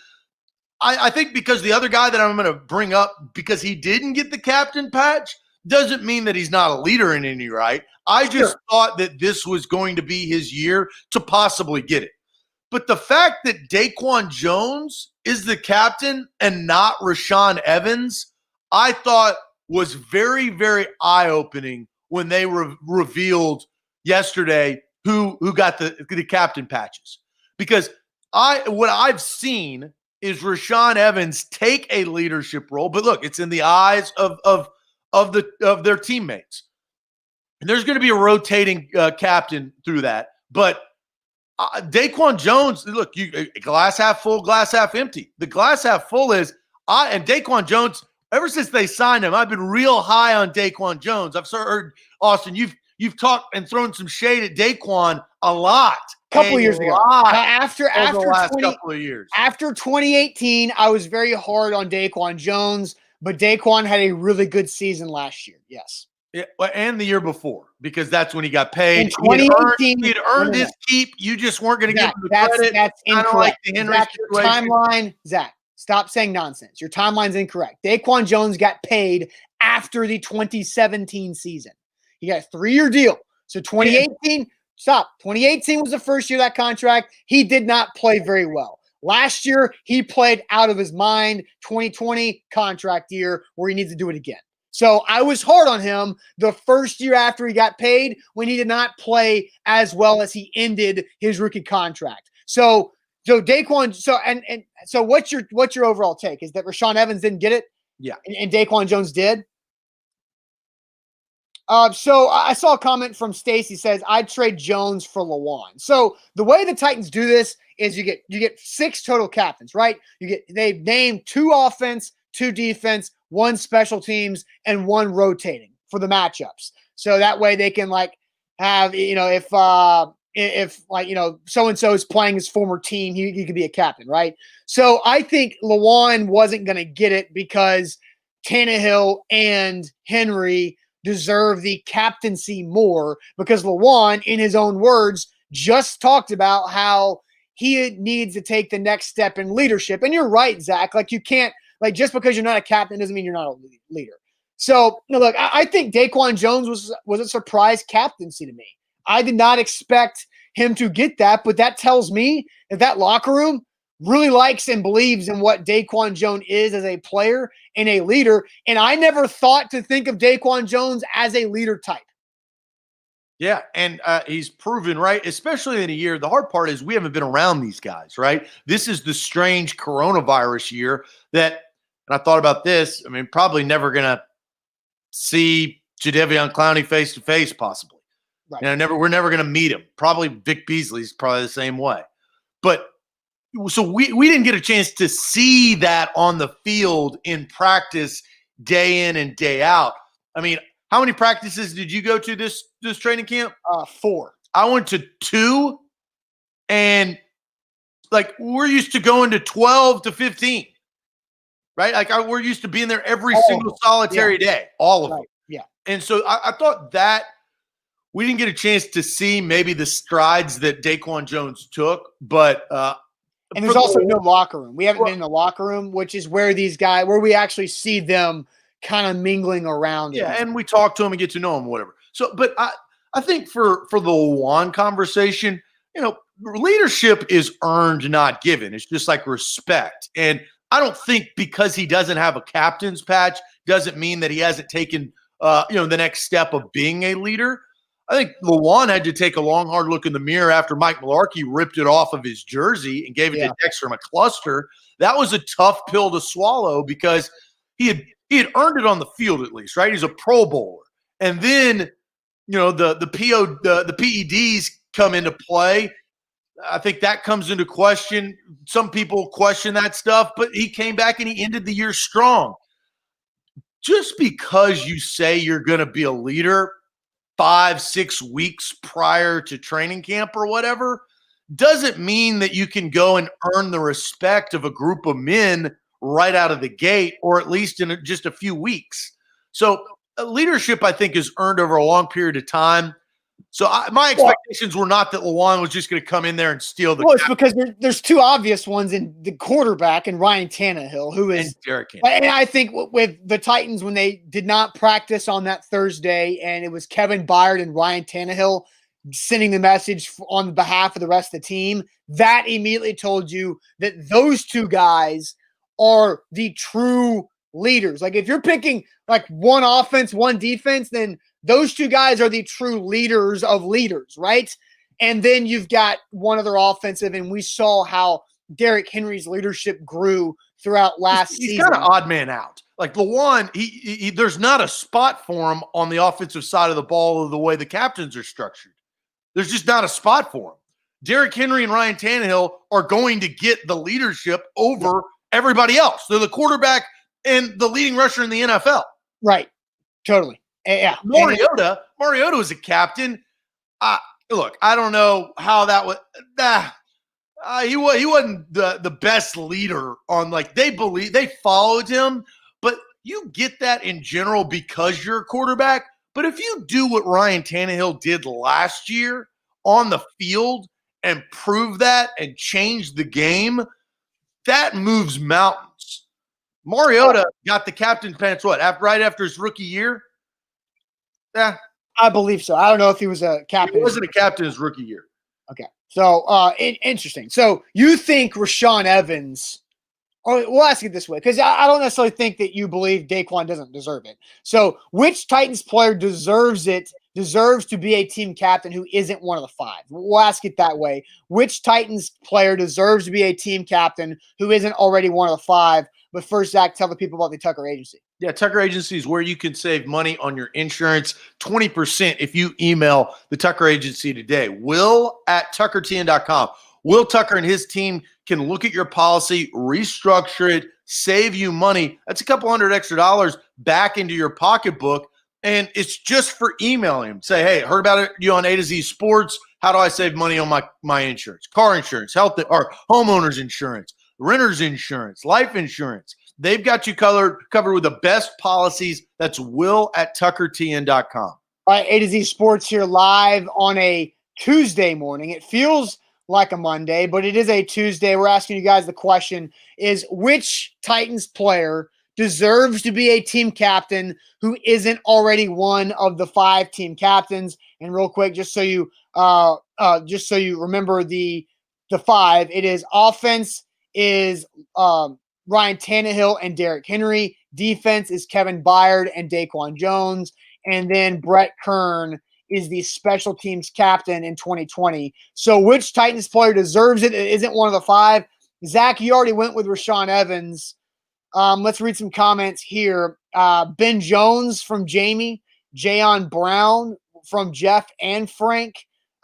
I think because the other guy that I'm going to bring up, because he didn't get the captain patch, doesn't mean that he's not a leader in any right. I just thought that this was going to be his year to possibly get it. But the fact that Daquan Jones is the captain and not Rashaan Evans, I thought was very, very eye-opening when they revealed yesterday who got the captain patches. Because what I've seen is Rashaan Evans take a leadership role, but look, it's in the eyes of their teammates. And there's going to be a rotating captain through that. But Daquan Jones, look, glass half full, glass half empty. The glass half full is and Daquan Jones, ever since they signed him, I've been real high on Daquan Jones. I've heard, Austin, you've talked and thrown some shade at Daquan a lot. Couple of years ago. After the last couple of years. After 2018, I was very hard on Daquan Jones, but Daquan had a really good season last year. Yes. Yeah, and the year before, because that's when he got paid. In 2018, he had earned his keep. You just weren't going to give him the credit. That's incorrect. Like the Henry Zach, your timeline, Zach, stop saying nonsense. Your timeline's incorrect. Daquan Jones got paid after the 2017 season. He got a 3-year deal. So 2018, stop. 2018 was the first year of that contract. He did not play very well. Last year, he played out of his mind. 2020 contract year where he needs to do it again. So I was hard on him the first year after he got paid when he did not play as well as he ended his rookie contract. So Daquan, so what's your overall take? Is that Rashaan Evans didn't get it? Yeah. And Daquan Jones did? So I saw a comment from Stacy says, I'd trade Jones for Lawan. So the way the Titans do this is you get 6 total captains, right? They've named 2 offense, 2 defense, 1 special teams, and 1 rotating for the matchups. So that way they can have, if so-and-so is playing his former team, he could be a captain, right? So I think Lawan wasn't going to get it because Tannehill and Henry deserve the captaincy more because Lawan, in his own words, just talked about how he needs to take the next step in leadership. And you're right, Zach. You can't, just because you're not a captain doesn't mean you're not a leader. So, look, I think Daquan Jones was a surprise captaincy to me. I did not expect him to get that, but that tells me that locker room really likes and believes in what Daquan Jones is as a player and a leader. And I never thought to think of Daquan Jones as a leader type. Yeah, and he's proven, right, especially in a year. The hard part is we haven't been around these guys, right? This is the strange coronavirus year and I thought about this, probably never going to see Jadeveon Clowney face-to-face possibly. Right. We're never going to meet him. Probably Vic Beasley's probably the same way. But so we didn't get a chance to see that on the field in practice day in and day out. How many practices did you go to this training camp? 4. I went to 2, and we're used to going to 12 to 15, right? We're used to being there every single solitary day, all of them. Yeah. And so I thought that we didn't get a chance to see maybe the strides that Daquan Jones took, but and there's also no locker room. We haven't been in the locker room, which is where where we actually see them kind of mingling around. Yeah, and we talk to them and get to know them, whatever. So, but I think for the Lawan conversation, leadership is earned, not given. It's just like respect. And I don't think because he doesn't have a captain's patch doesn't mean that he hasn't taken the next step of being a leader. I think Lawan had to take a long, hard look in the mirror after Mike Mularkey ripped it off of his jersey and gave it to Dexter McCluster. That was a tough pill to swallow because he had earned it on the field at least, right? He's a Pro Bowler. And then, the PEDs come into play. I think that comes into question. Some people question that stuff, but he came back and he ended the year strong. Just because you say you're going to be a leader 5-6 weeks prior to training camp or whatever doesn't mean that you can go and earn the respect of a group of men right out of the gate, or at least in just a few weeks. So leadership, I think, is earned over a long period of time. So my expectations were not that Lewan was just going to come in there and steal the. Well, it's because there's two obvious ones in the quarterback and Ryan Tannehill, who is Derrick Henry. And I think with the Titans, when they did not practice on that Thursday, and it was Kevin Byard and Ryan Tannehill sending the message on behalf of the rest of the team, that immediately told you that those two guys are the true leaders. Like if you're picking like one offense, one defense, then those two guys are the true leaders of leaders, right? And then you've got one other offensive, and we saw how Derrick Henry's leadership grew throughout last season. He's kind of odd man out. Like Lewan, he there's not a spot for him on the offensive side of the ball of the way the captains are structured. There's just not a spot for him. Derrick Henry and Ryan Tannehill are going to get the leadership over everybody else. They're the quarterback and the leading rusher in the NFL. Right. Totally. Yeah. Mariota was a captain. Look, I don't know how that was. He wasn't the best leader on, like, they followed him, but you get that in general because you're a quarterback. But if you do what Ryan Tannehill did last year on the field and prove that and change the game, that moves mountains. Mariota got the captain's pants right after his rookie year? Yeah. I believe so. I don't know if he was a captain. He wasn't a captain his rookie year. Okay. So interesting. So you think Rashaan Evans, or we'll ask it this way, because I don't necessarily think that you believe Daquan doesn't deserve it. So which Titans player deserves to be a team captain who isn't one of the five? We'll ask it that way. Which Titans player deserves to be a team captain who isn't already one of the five? But first, Zach, tell the people about the Tucker Agency. Yeah, Tucker Agency is where you can save money on your insurance, 20% if you email the Tucker Agency today. Will@tuckertn.com. Will Tucker and his team can look at your policy, restructure it, save you money. That's a couple $100 extra back into your pocketbook, and it's just for emailing him. Say, hey, heard about you on A to Z Sports. How do I save money on my insurance? Car insurance, health or homeowners insurance, renter's insurance, life insurance. They've got you covered with the best policies. That's will@tuckertn.com. All right, A to Z Sports here live on a Tuesday morning. It feels like a Monday, but it is a Tuesday. We're asking you guys the question is, which Titans player deserves to be a team captain who isn't already one of the five team captains? And real quick, just so you remember the five, it is offense is Ryan Tannehill and Derrick Henry. Defense is Kevin Byard and Daquan Jones. And then Brett Kern is the special teams captain in 2020. So which Titans player deserves it? It isn't one of the five. Zach, you already went with Rashaan Evans. Let's read some comments here. Ben Jones from Jamie. Jayon Brown from Jeff and Frank.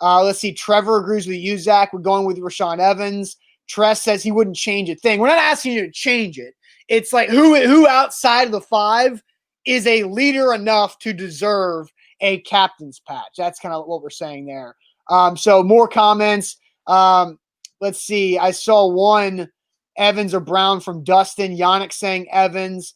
Let's see. Trevor agrees with you, Zach. We're going with Rashaan Evans. Tress says he wouldn't change a thing. We're not asking you to change it. It's like who outside of the five is a leader enough to deserve a captain's patch. That's kind of what we're saying there. So more comments. Let's see. I saw one Evans or Brown from Dustin. Yannick saying Evans.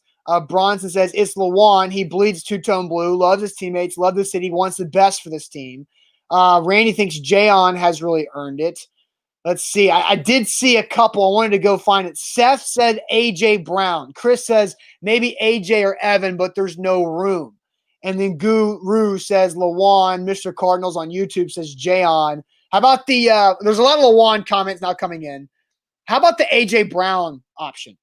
Bronson says it's Lewan. He bleeds two-tone blue, loves his teammates, loves the city, wants the best for this team. Randy thinks Jayon has really earned it. Let's see. I did see a couple. I wanted to go find it. Seth said A.J. Brown. Chris says maybe A.J. or Evan, but there's no room. And then Guru says Lewan. Mr. Cardinals on YouTube says Jayon. How about there's a lot of Lewan comments now coming in. How about the A.J. Brown option?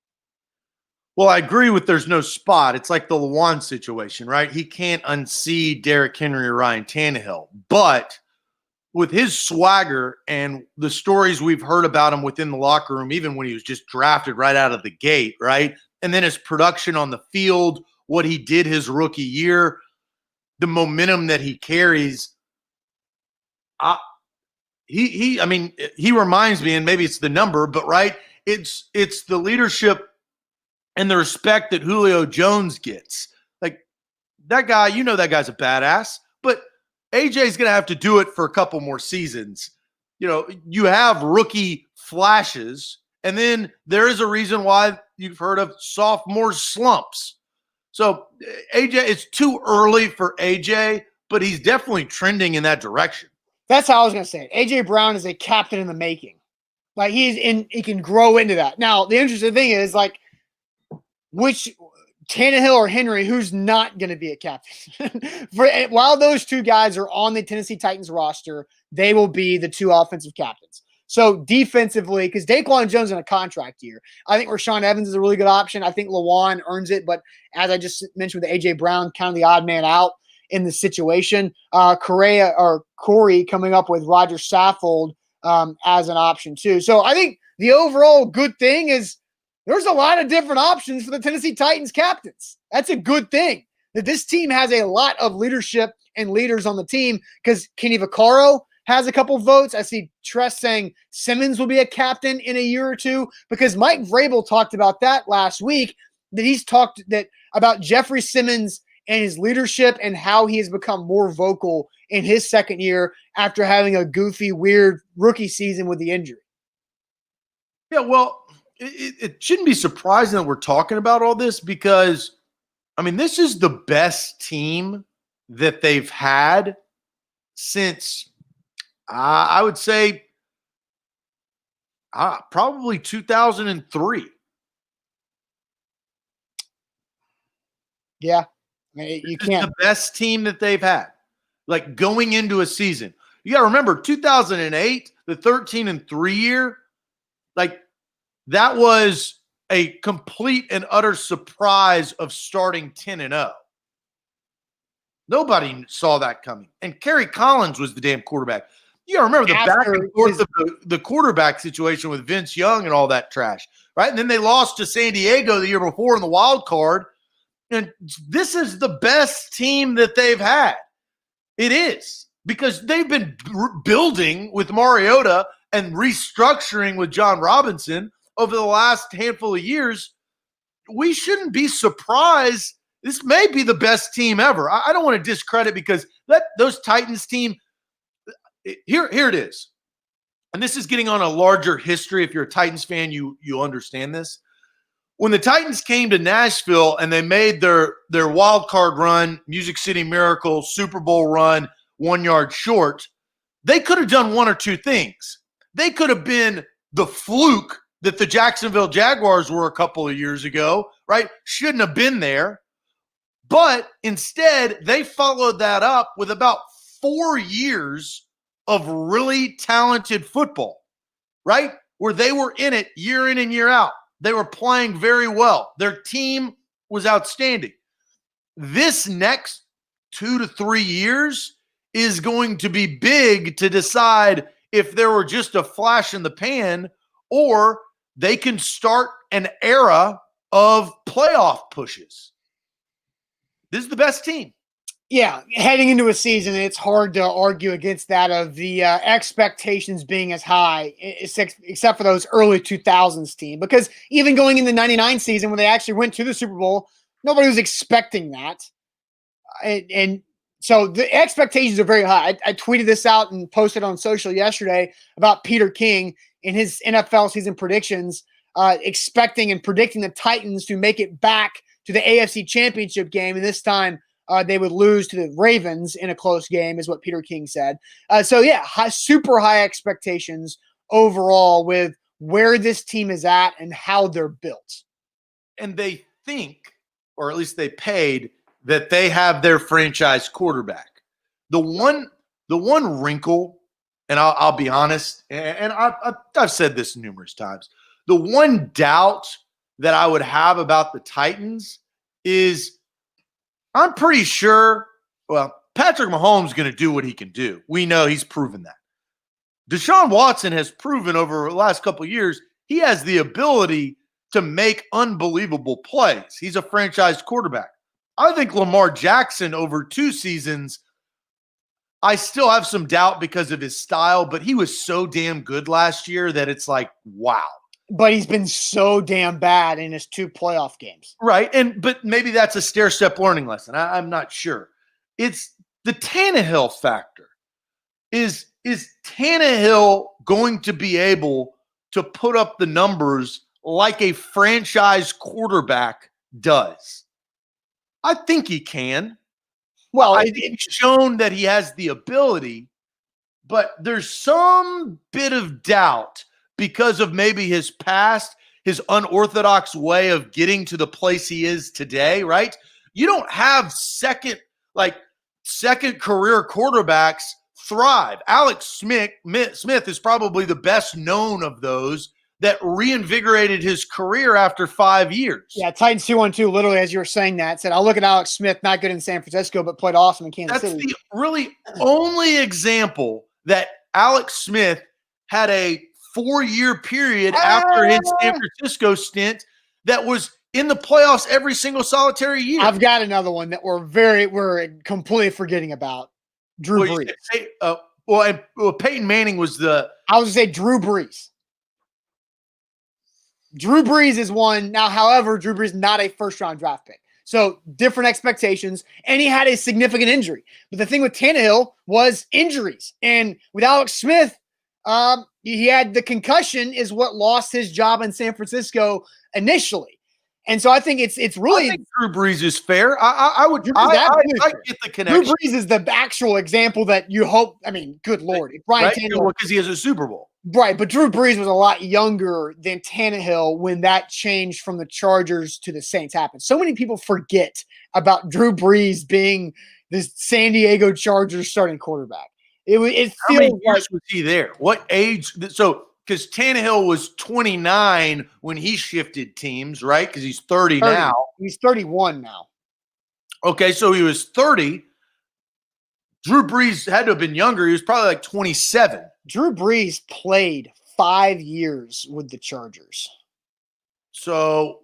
Well, I agree with there's no spot. It's like the Lewan situation, right? He can't unseat Derrick Henry or Ryan Tannehill. But with his swagger and the stories we've heard about him within the locker room, even when he was just drafted right out of the gate, right? And then his production on the field, what he did his rookie year, the momentum that he carries. He reminds me, and maybe it's the number, but right, it's the leadership and the respect that Julio Jones gets. Like that guy, that guy's a badass, but AJ's going to have to do it for a couple more seasons. You have rookie flashes, And then there is a reason why you've heard of sophomore slumps. So AJ, it's too early for AJ, but he's definitely trending in that direction. That's how I was going to say it. AJ Brown is a captain in the making. Like he can grow into that. Now, the interesting thing is like which Tannehill or Henry, who's not going to be a captain. While those two guys are on the Tennessee Titans roster, they will be the two offensive captains. So defensively, because Daquan Jones in a contract year, I think Rashaan Evans is a really good option. I think Lawan earns it, but as I just mentioned with AJ Brown, kind of the odd man out in the situation. Corey coming up with Roger Saffold as an option too. So I think the overall good thing is there's a lot of different options for the Tennessee Titans captains. That's a good thing that this team has a lot of leadership and leaders on the team because Kenny Vaccaro has a couple votes. I see Tress saying Simmons will be a captain in a year or two because Mike Vrabel talked about that last week, that he's talked about Jeffrey Simmons and his leadership and how he has become more vocal in his second year after having a goofy, weird rookie season with the injury. Yeah, well, it shouldn't be surprising that we're talking about all this because, I mean, this is the best team that they've had since, I would say, probably 2003. Yeah. I mean, you can't. The best team that they've had, like going into a season. You got to remember 2008, the 13-3 year, like that was a complete and utter surprise of starting 10-0. Nobody saw that coming. And Kerry Collins was the damn quarterback. You got to remember the back and forth of the quarterback situation with Vince Young and all that trash, right? And then they lost to San Diego the year before in the wild card. And this is the best team that they've had. It is because they've been building with Mariota and restructuring with John Robinson over the last handful of years. We shouldn't be surprised. This may be the best team ever. I don't want to discredit because those Titans team, here it is. And this is getting on a larger history. If you're a Titans fan, you understand this. When the Titans came to Nashville and they made their wild card run, Music City Miracle, Super Bowl run, 1 yard short, they could have done one or two things. They could have been the fluke that the Jacksonville Jaguars were a couple of years ago, right? Shouldn't have been there. But instead, they followed that up with about 4 years of really talented football, right? Where they were in it year in and year out. They were playing very well. Their team was outstanding. This next 2 to 3 years is going to be big to decide if there were just a flash in the pan or they can start an era of playoff pushes. This is the best team. Yeah, heading into a season, it's hard to argue against that of the expectations being as high, except for those early 2000s team. Because even going in the 99 season when they actually went to the Super Bowl, nobody was expecting that. And so the expectations are very high. I tweeted this out and posted on social yesterday about Peter King in his NFL season predictions, expecting and predicting the Titans to make it back to the AFC Championship game, and this time they would lose to the Ravens in a close game, is what Peter King said. So, yeah, super high expectations overall with where this team is at and how they're built. And they think, or at least they paid, that they have their franchise quarterback. The one wrinkle, and I'll be honest, and I've said this numerous times, the one doubt that I would have about the Titans is I'm pretty sure, well, Patrick Mahomes is going to do what he can do. We know he's proven that. Deshaun Watson has proven over the last couple of years he has the ability to make unbelievable plays. He's a franchise quarterback. I think Lamar Jackson over 2 seasons, I still have some doubt because of his style, but he was so damn good last year that it's like, wow. But he's been so damn bad in his 2 playoff games. Right. But maybe that's a stair-step learning lesson. I'm not sure. It's the Tannehill factor. Is Tannehill going to be able to put up the numbers like a franchise quarterback does? I think he can. Well, I think he's shown that he has the ability, but there's some bit of doubt because of maybe his past, his unorthodox way of getting to the place he is today, right? You don't have second career quarterbacks thrive. Alex Smith is probably the best known of those that reinvigorated his career after 5 years. Yeah, Titans 2-1-2, literally, as you were saying that, said, I'll look at Alex Smith, not good in San Francisco, but played awesome in Kansas City. That's the really only example that Alex Smith had a 4-year period after his San Francisco stint that was in the playoffs every single solitary year. I've got another one that we're completely forgetting about. Drew Brees. Peyton Manning was the – I was going to say Drew Brees. Drew Brees is one. Now, however, Drew Brees is not a first-round draft pick. So different expectations, and he had a significant injury. But the thing with Tannehill was injuries. And with Alex Smith, he had the concussion is what lost his job in San Francisco initially. And so I think it's really – I think Drew Brees is fair. I get the connection. Drew Brees is the actual example that you hope – I mean, good Lord. If Brian Tannehill – because he has a Super Bowl. Right, but Drew Brees was a lot younger than Tannehill when that change from the Chargers to the Saints happened. So many people forget about Drew Brees being this San Diego Chargers starting quarterback. How many years was he there? What age? So, because Tannehill was 29 when he shifted teams, right? Because he's 30 now. He's 31 now. Okay, so he was 30. Drew Brees had to have been younger. He was probably like 27. Drew Brees played 5 years with the Chargers. So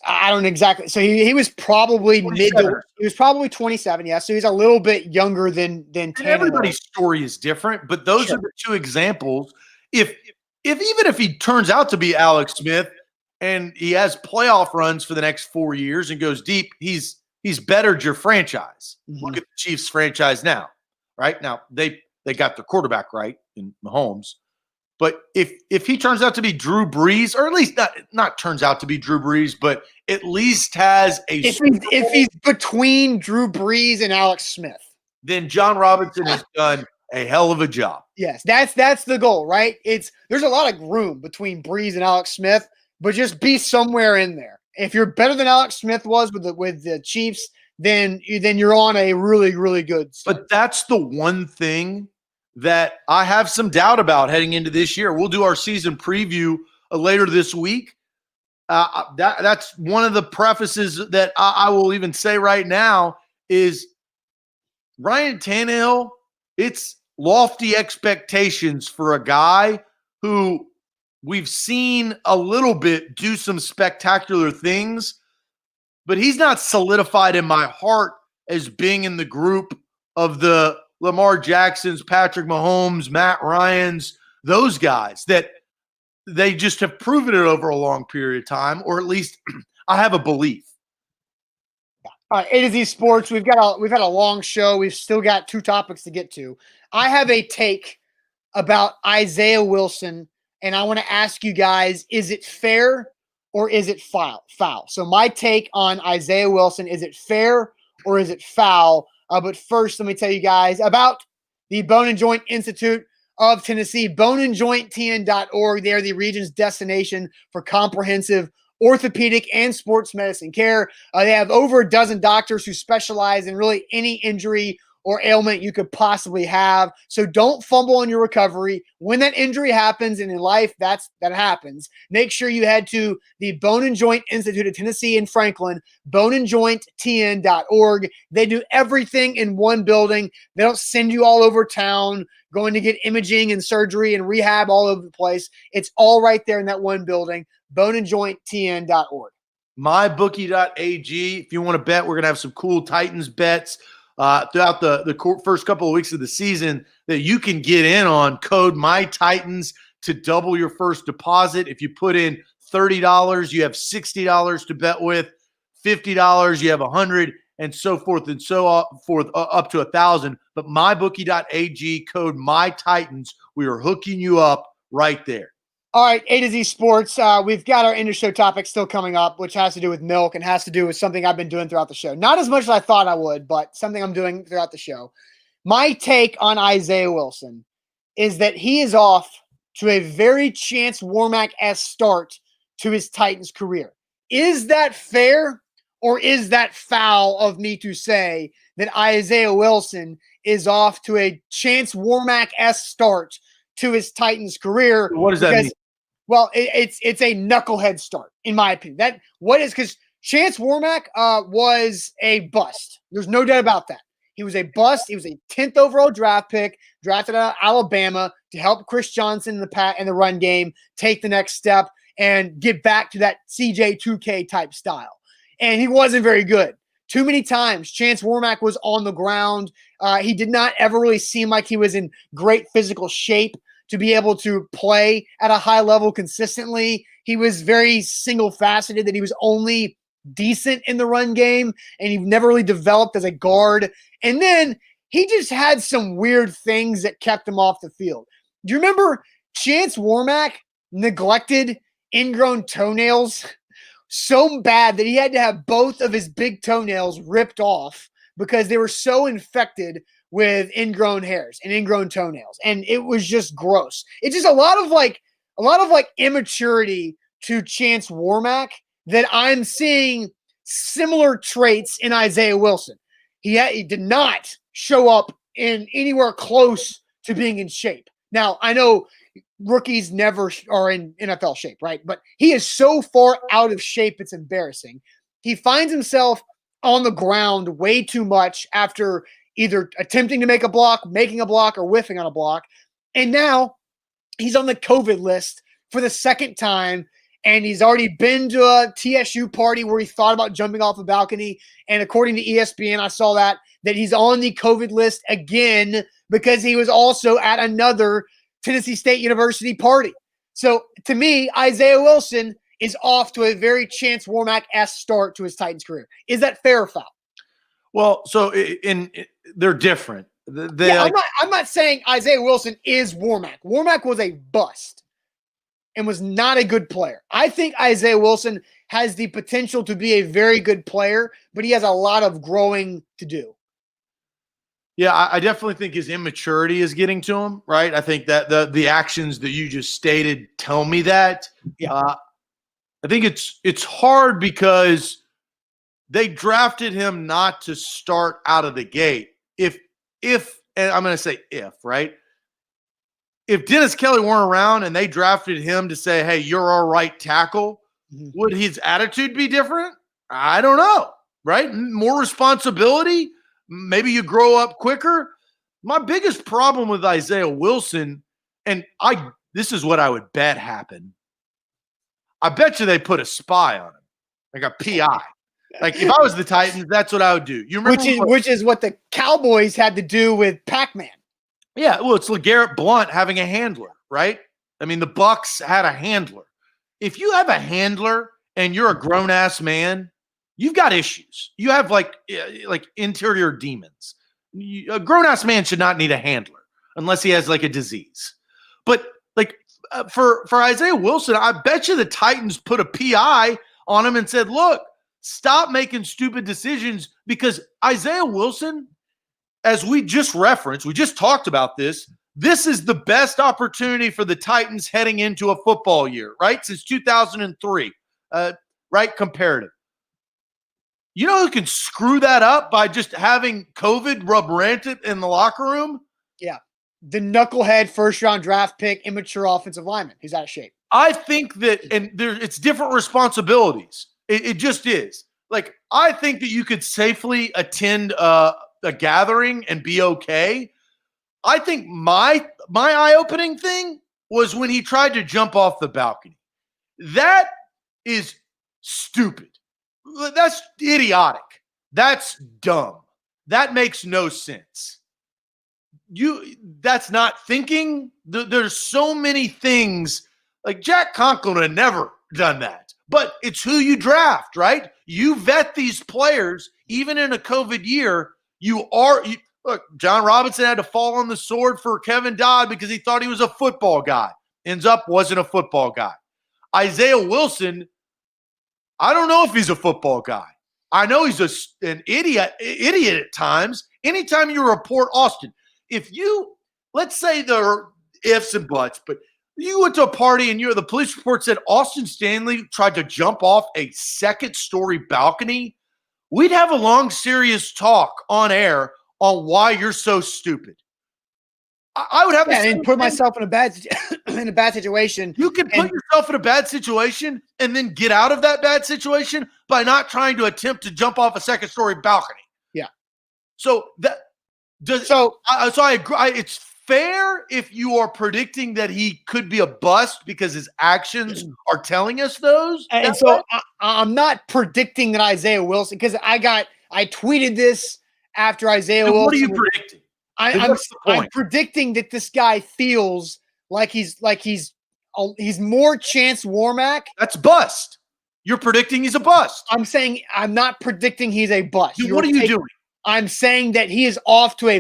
I don't exactly. So he was probably he was probably 27. Yeah. So he's a little bit younger than Tannehill. Everybody's story is different, but those are the two examples. If even if he turns out to be Alex Smith and he has playoff runs for the next 4 years and goes deep, he's bettered your franchise. Mm-hmm. Look at the Chiefs franchise now, right? Now they got their quarterback right in Mahomes. But if he turns out to be Drew Brees, or at least not turns out to be Drew Brees, but at least has a if he's between Drew Brees and Alex Smith, then John Robinson has done a hell of a job. Yes, that's the goal, right? There's a lot of room between Brees and Alex Smith, but just be somewhere in there. If you're better than Alex Smith was with the Chiefs, then you're on a really, really good start. But that's the one thing that I have some doubt about heading into this year. We'll do our season preview later this week. That's one of the prefaces that I will even say right now is Ryan Tannehill, it's lofty expectations for a guy who we've seen a little bit do some spectacular things, but he's not solidified in my heart as being in the group of the Lamar Jacksons, Patrick Mahomes, Matt Ryans, those guys that they just have proven it over a long period of time, or at least I have a belief. All right, A to Z Sports. We've had a long show. We've still got 2 topics to get to. I have a take about Isaiah Wilson, and I want to ask you guys: is it fair or is it foul? So my take on Isaiah Wilson: is it fair or is it foul? But first, let me tell you guys about the Bone and Joint Institute of Tennessee, boneandjointtn.org. They are the region's destination for comprehensive orthopedic and sports medicine care. They have over a dozen doctors who specialize in really any injury or ailment you could possibly have. So don't fumble on your recovery. When that injury happens, and in life that happens, make sure you head to the Bone and Joint Institute of Tennessee in Franklin, boneandjointtn.org. They do everything in one building. They don't send you all over town going to get imaging and surgery and rehab all over the place. It's all right there in that one building, boneandjointtn.org. Mybookie.ag. If you want to bet, we're going to have some cool Titans bets throughout the first couple of weeks of the season that you can get in on. Code MyTitans to double your first deposit. If you put in $30, you have $60 to bet with. $50, you have $100, and so forth and so forth, up to $1,000. But mybookie.ag, code MyTitans. We are hooking you up right there. All right, A to Z Sports. We've got our end of show topic still coming up, which has to do with milk and has to do with something I've been doing throughout the show. Not as much as I thought I would, but something I'm doing throughout the show. My take on Isaiah Wilson is that he is off to a very Chance Warmack-esque start to his Titans career. Is that fair, or is that foul of me to say that Isaiah Wilson is off to a Chance Warmack-esque start to his Titans career? What does that mean? Well, it's a knucklehead start, in my opinion. Because Chance Warmack was a bust. There's no doubt about that. He was a bust. He was a 10th overall draft pick, drafted out of Alabama to help Chris Johnson in the run game take the next step and get back to that CJ2K type style. And he wasn't very good. Too many times, Chance Warmack was on the ground. He did not ever really seem like he was in great physical shape to be able to play at a high level consistently. He was very single-faceted, that he was only decent in the run game, and he never really developed as a guard. And then he just had some weird things that kept him off the field. Do you remember Chance Warmack neglected ingrown toenails so bad that he had to have both of his big toenails ripped off because they were so infected with ingrown hairs and ingrown toenails, and it was just gross. It's just a lot of immaturity to Chance Warmack that I'm seeing similar traits in Isaiah Wilson. He did not show up in anywhere close to being in shape. Now, I know rookies never are in NFL shape, right? But he is so far out of shape, it's embarrassing. He finds himself on the ground way too much after either attempting to make a block, making a block, or whiffing on a block. And now he's on the COVID list for the second time, and he's already been to a TSU party where he thought about jumping off a balcony. And according to ESPN, I saw that he's on the COVID list again because he was also at another Tennessee State University party. So to me, Isaiah Wilson is off to a very Chance Warmack-esque start to his Titans career. Is that fair or foul? Well, so they're different. I'm not saying Isaiah Wilson is Warmack. Warmack was a bust and was not a good player. I think Isaiah Wilson has the potential to be a very good player, but he has a lot of growing to do. Yeah, I definitely think his immaturity is getting to him, right? I think that the actions that you just stated tell me that. Yeah. I think it's hard because they drafted him not to start out of the gate. If and I'm going to say if, right? If Dennis Kelly weren't around and they drafted him to say, hey, you're our right tackle, would his attitude be different? I don't know, right? More responsibility? Maybe you grow up quicker. My biggest problem with Isaiah Wilson, and this is what I would bet happened. I bet you they put a spy on him, like a PI. Like if I was the Titans, that's what I would do. You remember which is what the Cowboys had to do with Pac-Man. Yeah, well, it's LeGarrette Blount having a handler, right? I mean, the Bucs had a handler. If you have a handler and you're a grown-ass man, you've got issues. You have like interior demons. A grown-ass man should not need a handler unless he has like a disease. But like for Isaiah Wilson, I bet you the Titans put a PI on him and said, look, stop making stupid decisions, because Isaiah Wilson, as we just referenced, we just talked about this. This is the best opportunity for the Titans heading into a football year, right? Since 2003, right? Comparative. You know who can screw that up by just having COVID rub rampant in the locker room? Yeah. The knucklehead first-round draft pick, immature offensive lineman who's out of shape. I think that, and it's different responsibilities. It just is. Like, I think that you could safely attend a gathering and be okay. I think my eye-opening thing was when he tried to jump off the balcony. That is stupid. That's idiotic. That's dumb. That makes no sense. That's not thinking. There's so many things. Like Jack Conklin would have never done that. But it's who you draft, right? You vet these players, even in a COVID year. Look, John Robinson had to fall on the sword for Kevin Dodd because he thought he was a football guy. ends up wasn't a football guy. Isaiah Wilson, I don't know if he's a football guy. I know he's an idiot at times. Anytime you report Austin, let's say there are ifs and buts, but you went to a party and the police report said Austin Stanley tried to jump off a second-story balcony, we'd have a long, serious talk on air on why you're so stupid. I would have and put myself in a bad situation. You can put yourself in a bad situation and then get out of that bad situation by not trying to attempt to jump off a second-story balcony. Yeah. So I agree. It's fair if you are predicting that he could be a bust because his actions are telling us those. And so I'm not predicting that Isaiah Wilson, because I tweeted this after Isaiah Wilson. What are you predicting? I'm predicting that this guy feels like he's more Chance Warmack. That's bust. You're predicting he's a bust. I'm saying I'm not predicting he's a bust. Dude, what are you doing? I'm saying that he's off to a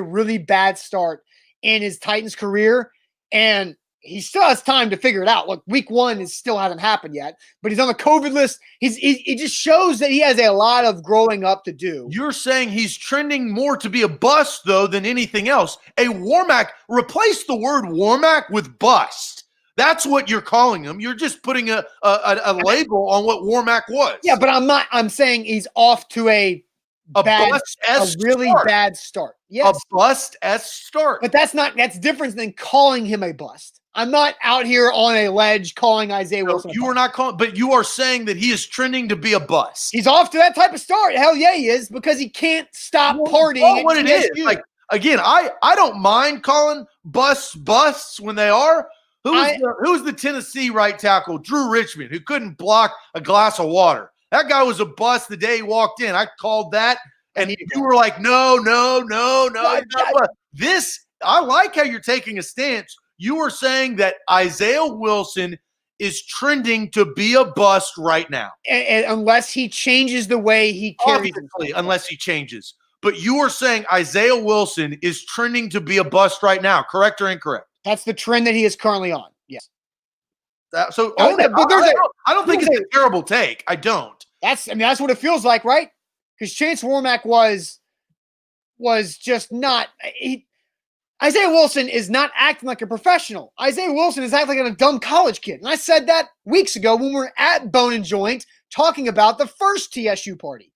really bad start in his Titans career, and he still has time to figure it out. Look, week 1 still hasn't happened yet, but he's on the COVID list. It just shows that he has a lot of growing up to do. You're saying he's trending more to be a bust, though, than anything else. A Warmack, replace the word Warmack with bust. That's what you're calling him. You're just putting a label on what Warmack was. Yeah, but I'm saying he's off to a really bad start. Yes. A bust-esque start. But that's different than calling him a bust. I'm not out here on a ledge calling Isaiah Wilson. You are not calling, but you are saying that he is trending to be a bust. He's off to that type of start. Hell yeah, he is, because he can't stop partying. Well, what it is, like, again, I don't mind calling busts when they are. Who's the Tennessee right tackle, Drew Richmond, who couldn't block a glass of water? That guy was a bust the day he walked in. I called that, and you were like, no. I like how you're taking a stance. You are saying that Isaiah Wilson is trending to be a bust right now. And unless he changes the way he carries himself. Unless he changes. But you are saying Isaiah Wilson is trending to be a bust right now, correct or incorrect? That's the trend that he is currently on, yes. I don't think it's a terrible take. I don't. That's what it feels like, right? Because Chance Warmack was just not Isaiah Wilson is not acting like a professional. Isaiah Wilson is acting like a dumb college kid. And I said that weeks ago when we were at Bone and Joint talking about the first TSU party.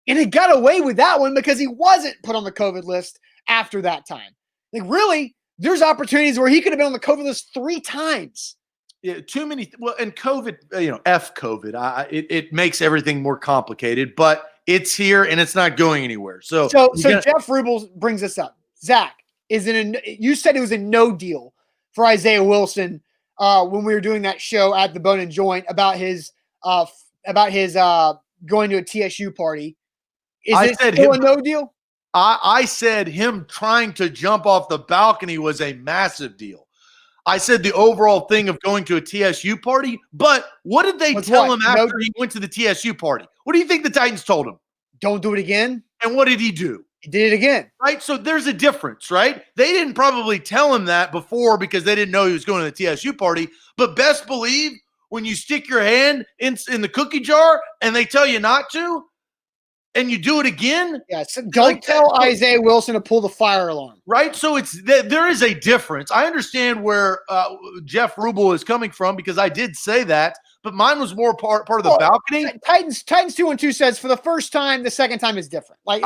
And he got away with that one because he wasn't put on the COVID list after that time. Like, really, there's opportunities where he could have been on the COVID list 3 times. Yeah, too many. Well, and COVID, F COVID. It makes everything more complicated, but it's here and it's not going anywhere. So Jeff Rubel brings this up. Zach, you said it was a no deal for Isaiah Wilson when we were doing that show at the Bone and Joint about his going to a TSU party. Is it still a no deal? I said him trying to jump off the balcony was a massive deal. I said the overall thing of going to a TSU party, but what did they tell him after he went to the TSU party? What do you think the Titans told him? Don't do it again. And what did he do? He did it again. Right? So there's a difference, right? They didn't probably tell him that before because they didn't know he was going to the TSU party, but best believe when you stick your hand in the cookie jar and they tell you not to, and you do it again. Yeah, so don't tell Isaiah Wilson to pull the fire alarm. Right? So there is a difference. I understand where Jeff Rubel is coming from because I did say that, but mine was more part of the balcony. Titans 2-2 says for the first time, the second time is different. I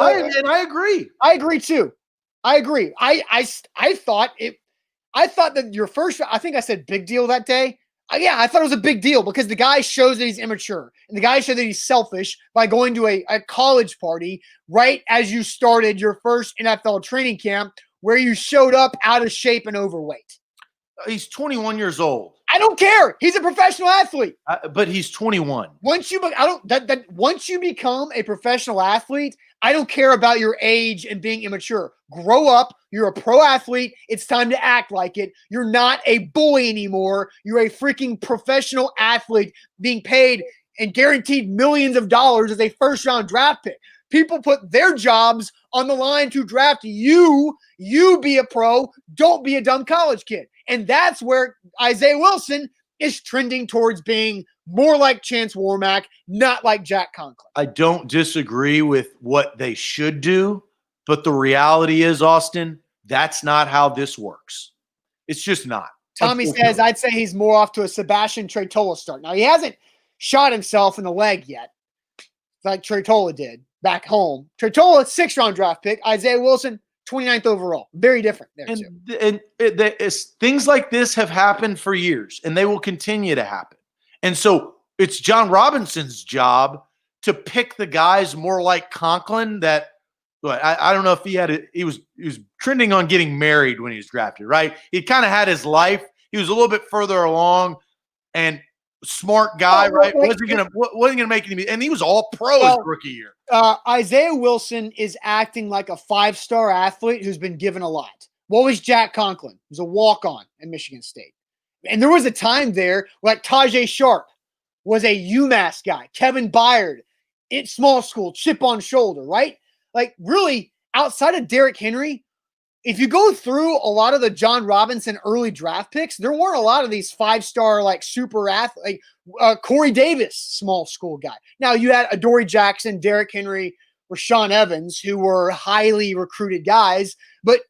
agree. I agree too. I agree. I thought that your first, I think I said big deal that day. Yeah, I thought it was a big deal because the guy shows that he's immature and the guy showed that he's selfish by going to a college party right as you started your first NFL training camp where you showed up out of shape and overweight. He's 21 years old. I don't care. He's a professional athlete. But he's 21. Once you become a professional athlete, I don't care about your age and being immature. Grow up. You're a pro athlete. It's time to act like it. You're not a boy anymore. You're a freaking professional athlete being paid and guaranteed millions of dollars as a first-round draft pick. People put their jobs on the line to draft you. You be a pro. Don't be a dumb college kid. And that's where Isaiah Wilson is trending towards being more like Chance Warmack, not like Jack Conklin. I don't disagree with what they should do, but the reality is, Austin, that's not how this works. It's just not. Tommy says, I'd say he's more off to a Sebastian Tretola start. Now, he hasn't shot himself in the leg yet, like Tretola did back home. Tretola, 6th-round draft pick. Isaiah Wilson, 29th overall. Very different there, too. Things like this have happened for years, and they will continue to happen. And so it's John Robinson's job to pick the guys more like Conklin that I don't know if he was trending on getting married when he was drafted, right? He kind of had his life. He was a little bit further along and smart guy, right? Wasn't gonna make any, and he was all pro his rookie year. Isaiah Wilson is acting like a 5-star athlete who's been given a lot. What was Jack Conklin? He was a walk-on at Michigan State. And there was a time there like Tajay Sharp was a UMass guy. Kevin Byard, it's small school, chip on shoulder, right? Like, really, outside of Derrick Henry, if you go through a lot of the John Robinson early draft picks, there weren't a lot of these 5-star, like, super athlete, like Corey Davis, small school guy. Now, you had Adoree Jackson, Derrick Henry, Rashaan Evans, who were highly recruited guys. But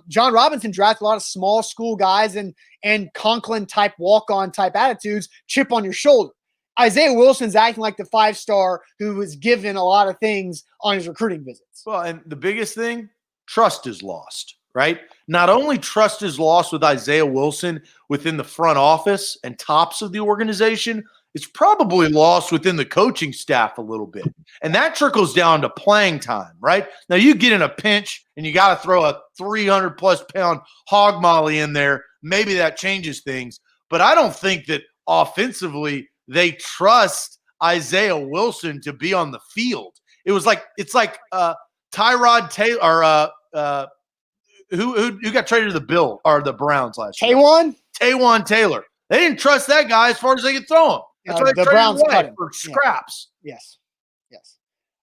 John Robinson drafted a lot of small school guys and Conklin-type walk-on type attitudes, chip on your shoulder. Isaiah Wilson's acting like the 5-star who was given a lot of things on his recruiting visits. Well, and the biggest thing, trust is lost, right? Not only trust is lost with Isaiah Wilson within the front office and tops of the organization, it's probably lost within the coaching staff a little bit. And that trickles down to playing time, right? Now, you get in a pinch and you got to throw a 300-plus pound hog molly in there. Maybe that changes things. But I don't think that offensively they trust Isaiah Wilson to be on the field. It's like Tyrod Taylor or who got traded to the Browns last year? Taywan Taylor. They didn't trust that guy as far as they could throw him. That's why the Browns cut him for scraps. Yes.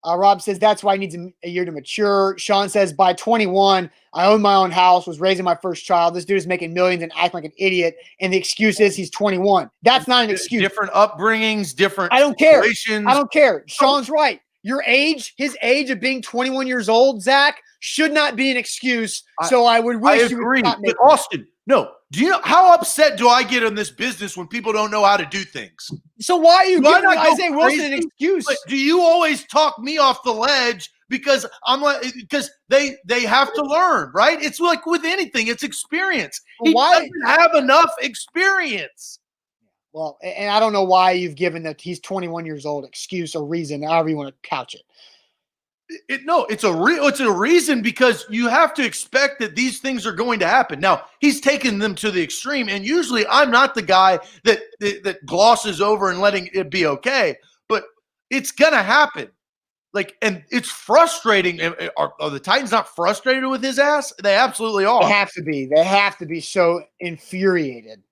Rob says that's why he needs a year to mature. Sean says by 21, I own my own house, was raising my first child. This dude is making millions and acting like an idiot. And the excuse is he's 21. That's not an excuse. Different upbringings, different I don't care. situations. I don't care. Sean's right. Your age, his age of being 21 years old, Zach, should not be an excuse. So I would wish you would not make it. Austin, no. Do you know how upset do I get in this business when people don't know how to do things? So why are you giving Isaiah Wilson an excuse? But do you always talk me off the ledge because they have to learn, right? It's like with anything, it's experience. He doesn't have enough experience. Well, and I don't know why you've given that he's 21 years old excuse or reason, however you want to couch it. It's a reason because you have to expect that these things are going to happen. Now, he's taken them to the extreme, and usually I'm not the guy that glosses over and letting it be okay, but it's going to happen. And it's frustrating. Are the Titans not frustrated with his ass? They absolutely are. They have to be. They have to be so infuriated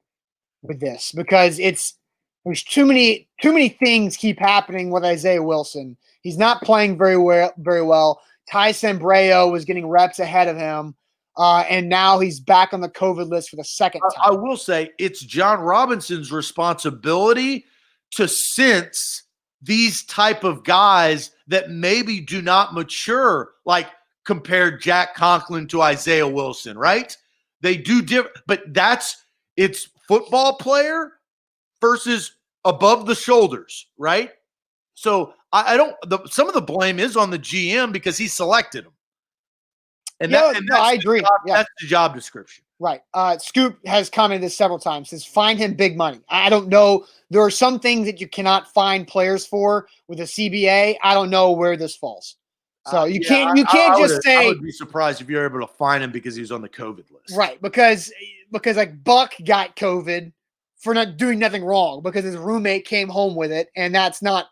with this because there's too many things keep happening with Isaiah Wilson. He's not playing very well. Ty Sambrayo was getting reps ahead of him, and now he's back on the COVID list for the second time. I will say it's John Robinson's responsibility to sense these type of guys that maybe do not mature, like compared Jack Conklin to Isaiah Wilson, right? They do different, but it's football player versus above the shoulders, right? So some of the blame is on the GM because he selected him. I agree. That's the job description. Right. Scoop has commented this several times, says find him big money. I don't know. There are some things that you cannot find players for with a CBA. I don't know where this falls. So you can't just say. I would be surprised if you're able to find him because he's on the COVID list. Right. Because like Buck got COVID for not doing nothing wrong because his roommate came home with it. And that's not,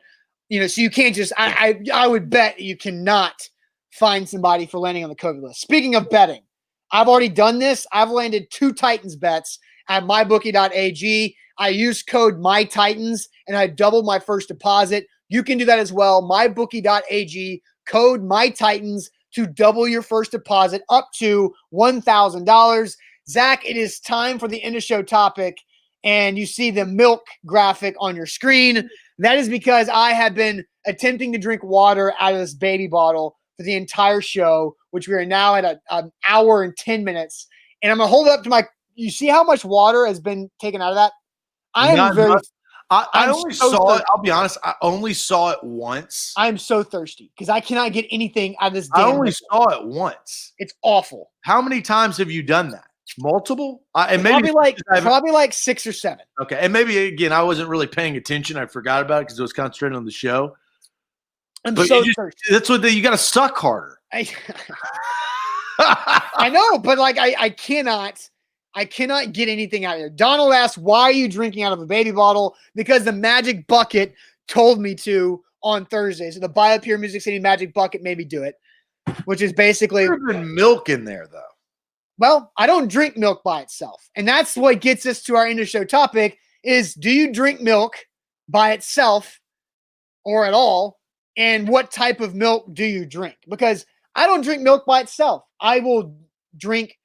so you can't just, I would bet you cannot find somebody for landing on the COVID list. Speaking of betting, I've already done this. I've landed 2 Titans bets at mybookie.ag. I used code MyTitans and I doubled my first deposit. You can do that as well. Mybookie.ag, code MyTitans to double your first deposit up to $1,000. Zach, it is time for the end of show topic, and you see the milk graphic on your screen. That is because I have been attempting to drink water out of this baby bottle for the entire show, which we are now at an hour and 10 minutes. And I'm going to hold it up to my – you see how much water has been taken out of that? I am very – I only saw it. I'll be honest. I only saw it once. I am so thirsty because I cannot get anything out of this. I only saw it once. It's awful. How many times have you done that? Multiple? And maybe probably like 6 or 7. Okay, and maybe again, I wasn't really paying attention. I forgot about it because I was concentrating on the show. I'm so thirsty. That's what you got to suck harder. I know, but like I cannot get anything out of here. Donald asked, why are you drinking out of a baby bottle? Because the Magic Bucket told me to on Thursday. So the Buy Up Here Music City Magic Bucket made me do it, which is basically there's been milk in there, though. Well, I don't drink milk by itself. And that's what gets us to our end of show topic is, do you drink milk by itself or at all? And what type of milk do you drink? Because I don't drink milk by itself. I will drink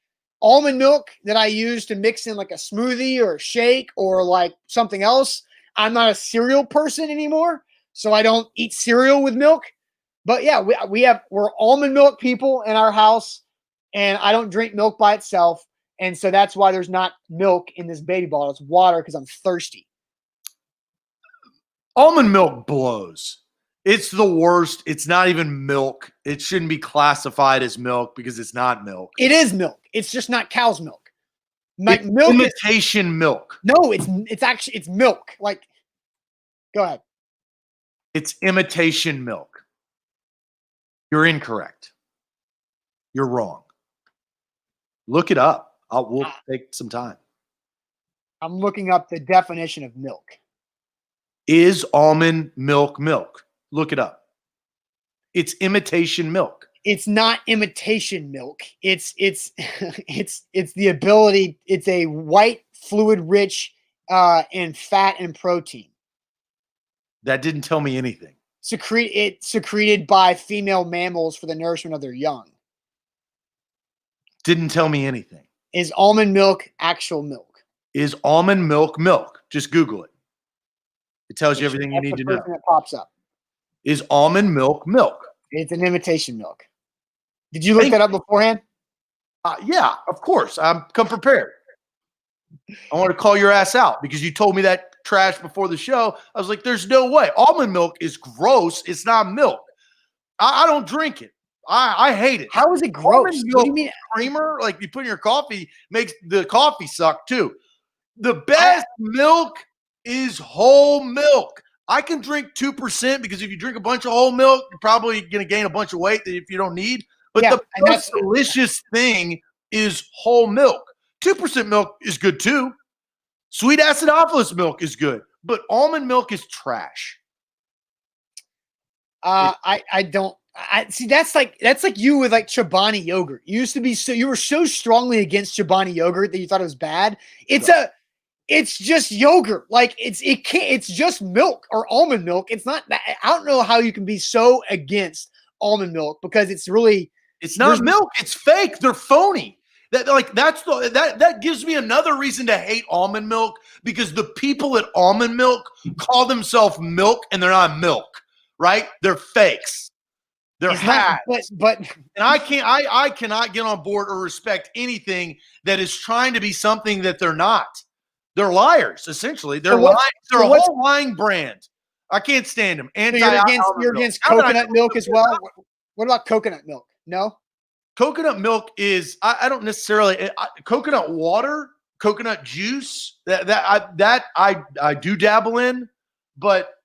almond milk that I use to mix in like a smoothie or a shake or like something else. I'm not a cereal person anymore, so I don't eat cereal with milk. But yeah, we're almond milk people in our house, and I don't drink milk by itself. And so that's why there's not milk in this baby bottle. It's water because I'm thirsty. Almond milk blows. It's the worst. It's not even milk. It shouldn't be classified as milk because it's not milk. It is milk. It's just not cow's milk. It's milk imitation milk. No, it's milk. Like, go ahead. It's imitation milk. You're incorrect. You're wrong. Look it up. We'll take some time. I'm looking up the definition of milk. Is almond milk milk? Look it up. It's imitation milk. It's not imitation milk. It's the ability. It's a white fluid rich in fat and protein. That didn't tell me anything. Secreted by female mammals for the nourishment of their young. Didn't tell me anything. Is almond milk actual milk? Is almond milk milk? Just Google it. It tells you everything you need to know. That pops up. Is almond milk milk? It's an imitation milk. Did you look that up beforehand? Yeah, of course. I'm come prepared. I want to call your ass out because you told me that trash before the show. I was like, there's no way. Almond milk is gross. It's not milk. I don't drink it. I hate it. How is it gross? What do you mean? Creamer, like you put in your coffee, makes the coffee suck too. The best milk is whole milk. I can drink 2% because if you drink a bunch of whole milk, you're probably going to gain a bunch of weight that if you don't need. But the most delicious thing is whole milk. 2% milk is good too. Sweet acidophilus milk is good, but almond milk is trash. I don't. I see. That's like you with like Chobani yogurt. You were so strongly against Chobani yogurt that you thought it was bad. It's just yogurt. Like it's just milk or almond milk. It's not. I don't know how you can be so against almond milk because it's not milk. It's fake. They're phony. That gives me another reason to hate almond milk because the people at almond milk call themselves milk and they're not milk, right? They're fakes. They're hacks. But and I cannot get on board or respect anything that is trying to be something that they're not. They're liars, essentially. They're lying. They're a whole lying brand. I can't stand them. You're against coconut milk as well? What about coconut milk? No? Coconut milk is I don't necessarily coconut water, coconut juice that I do dabble in, but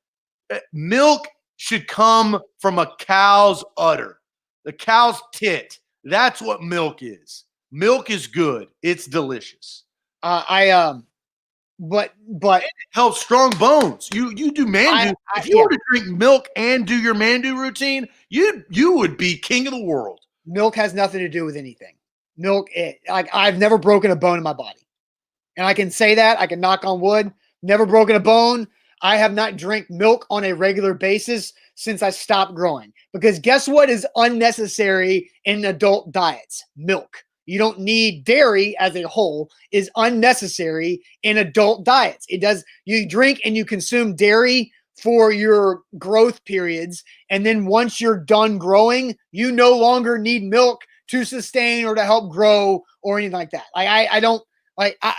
milk should come from a cow's udder, the cow's tit. That's what milk is. Milk is good. It's delicious. But it helps strong bones. You do Mandu. If you were to drink milk and do your Mandu routine, you would be king of the world. Milk has nothing to do with anything. Milk, I've never broken a bone in my body. And I can say that. I can knock on wood. Never broken a bone. I have not drank milk on a regular basis since I stopped growing. Because guess what is unnecessary in adult diets? Milk. you don't need dairy as a whole is unnecessary in adult diets. It does, you drink and you consume dairy for your growth periods. And then once you're done growing, you no longer need milk to sustain or to help grow or anything like that. I don't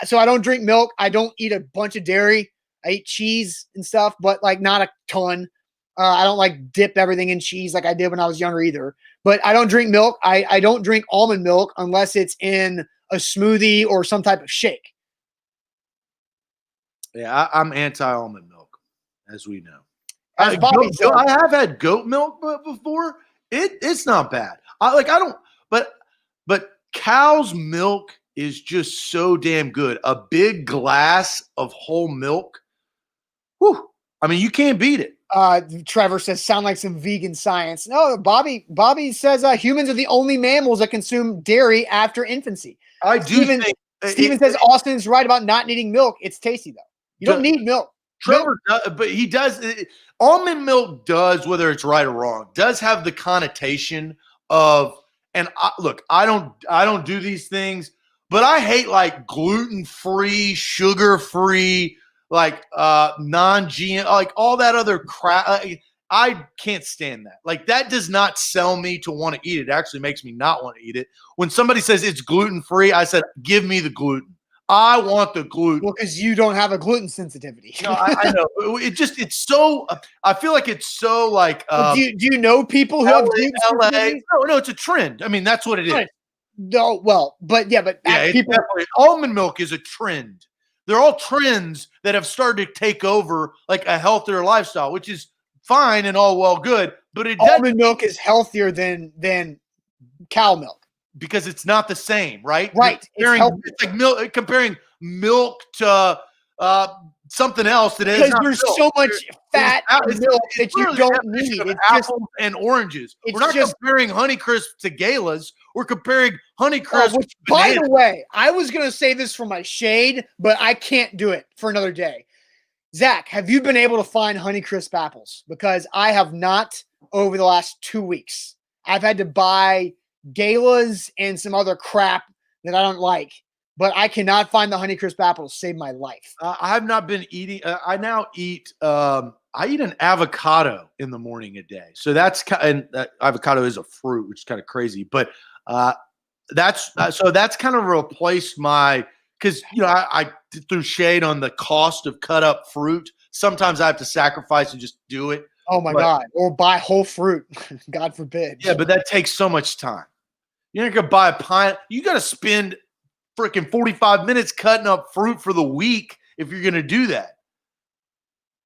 so I don't drink milk. I don't eat a bunch of dairy. I eat cheese and stuff, but like not a ton. I don't like dip everything in cheese like I did when I was younger either. But I don't drink milk. I don't drink almond milk unless it's in a smoothie or some type of shake. Yeah, I'm anti-almond milk, as we know. As Bobby said, I have had goat milk before. It's not bad. But cow's milk is just so damn good. A big glass of whole milk. Whew. I mean, you can't beat it. Trevor says, sound like some vegan science. No, Bobby says humans are the only mammals that consume dairy after infancy. I do think Steven says Austin's right about not needing milk. It's tasty though. You don't need milk. Trevor, but he does. Almond milk does, whether it's right or wrong, does have the connotation of. And I don't do these things, but I hate like gluten-free, sugar-free, like non-GM, like all that other crap. I can't stand that. Like that does not sell me to want to eat it. It actually makes me not want to eat it. When somebody says it's gluten-free, I said, give me the gluten. I want the gluten. Well, because you don't have a gluten sensitivity. No, I know. It's so. I feel like it's so like. Do you know people who have gluten sensitivity? No, it's a trend. I mean, that's what it is. No, well, but people. Almond milk is a trend. They're all trends that have started to take over like a healthier lifestyle, which is fine and all well good. But almond milk is healthier than cow milk. Because it's not the same, right? Right. It's like milk, comparing milk to something else that is because there's milk. So much fat in milk that you don't need. It's apples and oranges. We're not comparing Honeycrisp to Galas. We're comparing Honeycrisp. By the way, I was going to say this for my shade, but I can't do it for another day. Zach, have you been able to find Honeycrisp apples? Because I have not over the last 2 weeks. I've had to buy Galas and some other crap that I don't like, but I cannot find the Honeycrisp apple to save my life. I have not been eating. I now eat. I eat an avocado in the morning a day. So that's avocado is a fruit, which is kind of crazy, but that's kind of replaced my because I threw shade on the cost of cut up fruit. Sometimes I have to sacrifice and just do it. Oh my God! Or buy whole fruit. God forbid. Yeah, but that takes so much time. You're not gonna buy a pint. You got to spend freaking 45 minutes cutting up fruit for the week if you're gonna do that.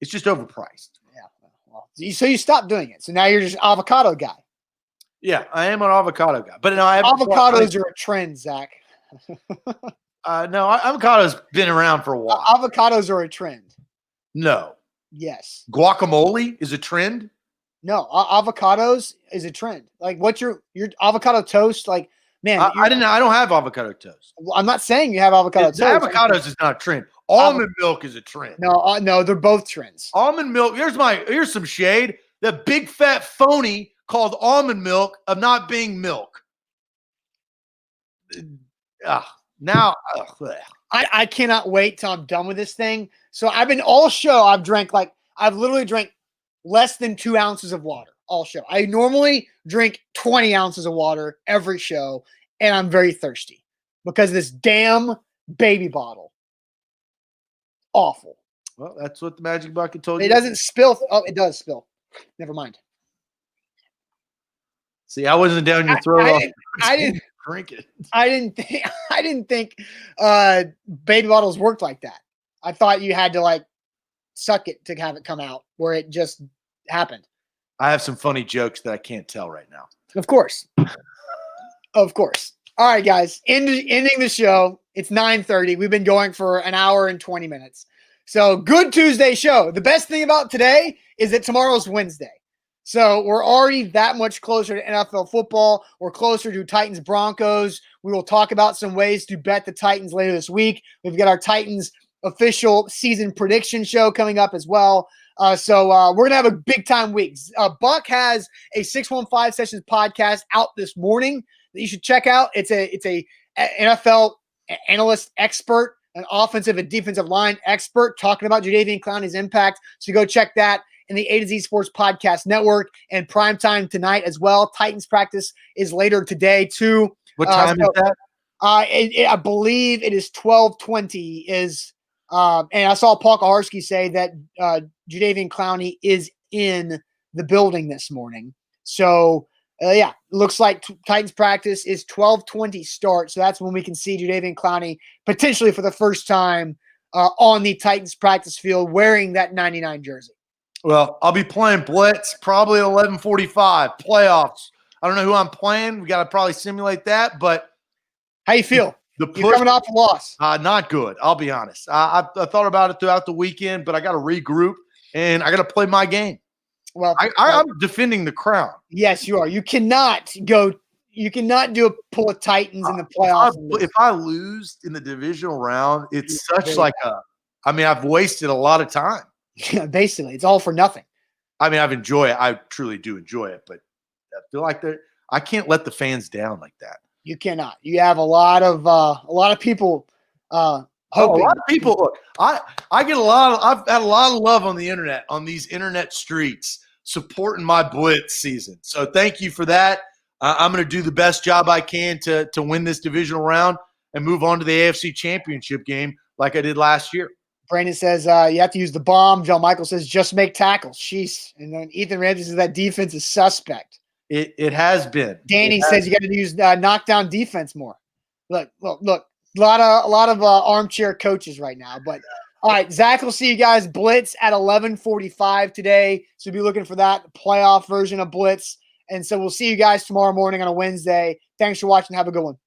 It's just overpriced. Yeah. Well, so you stopped doing it. So now you're just avocado guy. Yeah, I am an avocado guy. But no, avocados are a trend, Zach. No, avocados been around for a while. Avocados are a trend. No. Yes. Guacamole is a trend. No, avocados is a trend. Like, what's your avocado toast? Like, man, I don't have avocado toast. Well, I'm not saying you have avocado toast. Avocados is not a trend. Almond milk is a trend. No, they're both trends. Almond milk. Here's some shade. The big fat phony called almond milk of not being milk. I cannot wait till I'm done with this thing. So I've literally drank less than 2 ounces of water all show. I normally drink 20 ounces of water every show, and I'm very thirsty because of this damn baby bottle. Awful. Well, that's what the magic bucket told you. It doesn't spill. Oh, it does spill. Never mind. See, I wasn't down your throat. I didn't drink it. I didn't think baby bottles worked like that. I thought you had to like suck it to have it come out where it just happened. I have some funny jokes that I can't tell right now. Of course. Of course. All right, guys. Ending the show. It's 9:30. We've been going for an hour and 20 minutes. So good Tuesday show. The best thing about today is that tomorrow's Wednesday. So we're already that much closer to NFL football. We're closer to Titans Broncos. We will talk about some ways to bet the Titans later this week. We've got our Titans official season prediction show coming up as well. So we're going to have a big time week. Buck has a 615 Sessions podcast out this morning that you should check out. It's a NFL analyst expert, an offensive and defensive line expert, talking about Jadeveon Clowney's impact. So go check that in the A to Z Sports Podcast Network, and primetime tonight as well. Titans practice is later today too. What time is that? I believe it is 12:20. And I saw Paul Kaharski say that Jadeveon Clowney is in the building this morning. So yeah, looks like Titans practice is 12:20 start. So that's when we can see Jadeveon Clowney potentially for the first time on the Titans practice field wearing that 99 jersey. Well, I'll be playing blitz probably at 11:45 playoffs. I don't know who I'm playing. We got to probably simulate that. But how you feel? You're coming off a loss. Not good. I'll be honest. I thought about it throughout the weekend, but I got to regroup and I got to play my game. Well, I'm defending the crown. Yes, you are. You cannot pull a Titans in the playoffs. If I lose in the divisional round, it's such like I've wasted a lot of time. Yeah, basically, it's all for nothing. I mean, I've enjoyed it. I truly do enjoy it, but I feel like I can't let the fans down like that. You cannot. You have a lot of people hoping. A lot of people. Look, I get I've had a lot of love on the internet, on these internet streets, supporting my blitz season. So thank you for that. I'm going to do the best job I can to win this divisional round and move on to the AFC Championship game like I did last year. Brandon says you have to use the bomb. John Michael says just make tackles. Jeez. And then Ethan Ramsey says that defense is suspect. It has been. Danny says you got to use knockdown defense more. Look. A lot of armchair coaches right now. But all right, Zach will see you guys blitz at 11:45 today. So be looking for that, the playoff version of blitz. And so we'll see you guys tomorrow morning on a Wednesday. Thanks for watching. Have a good one.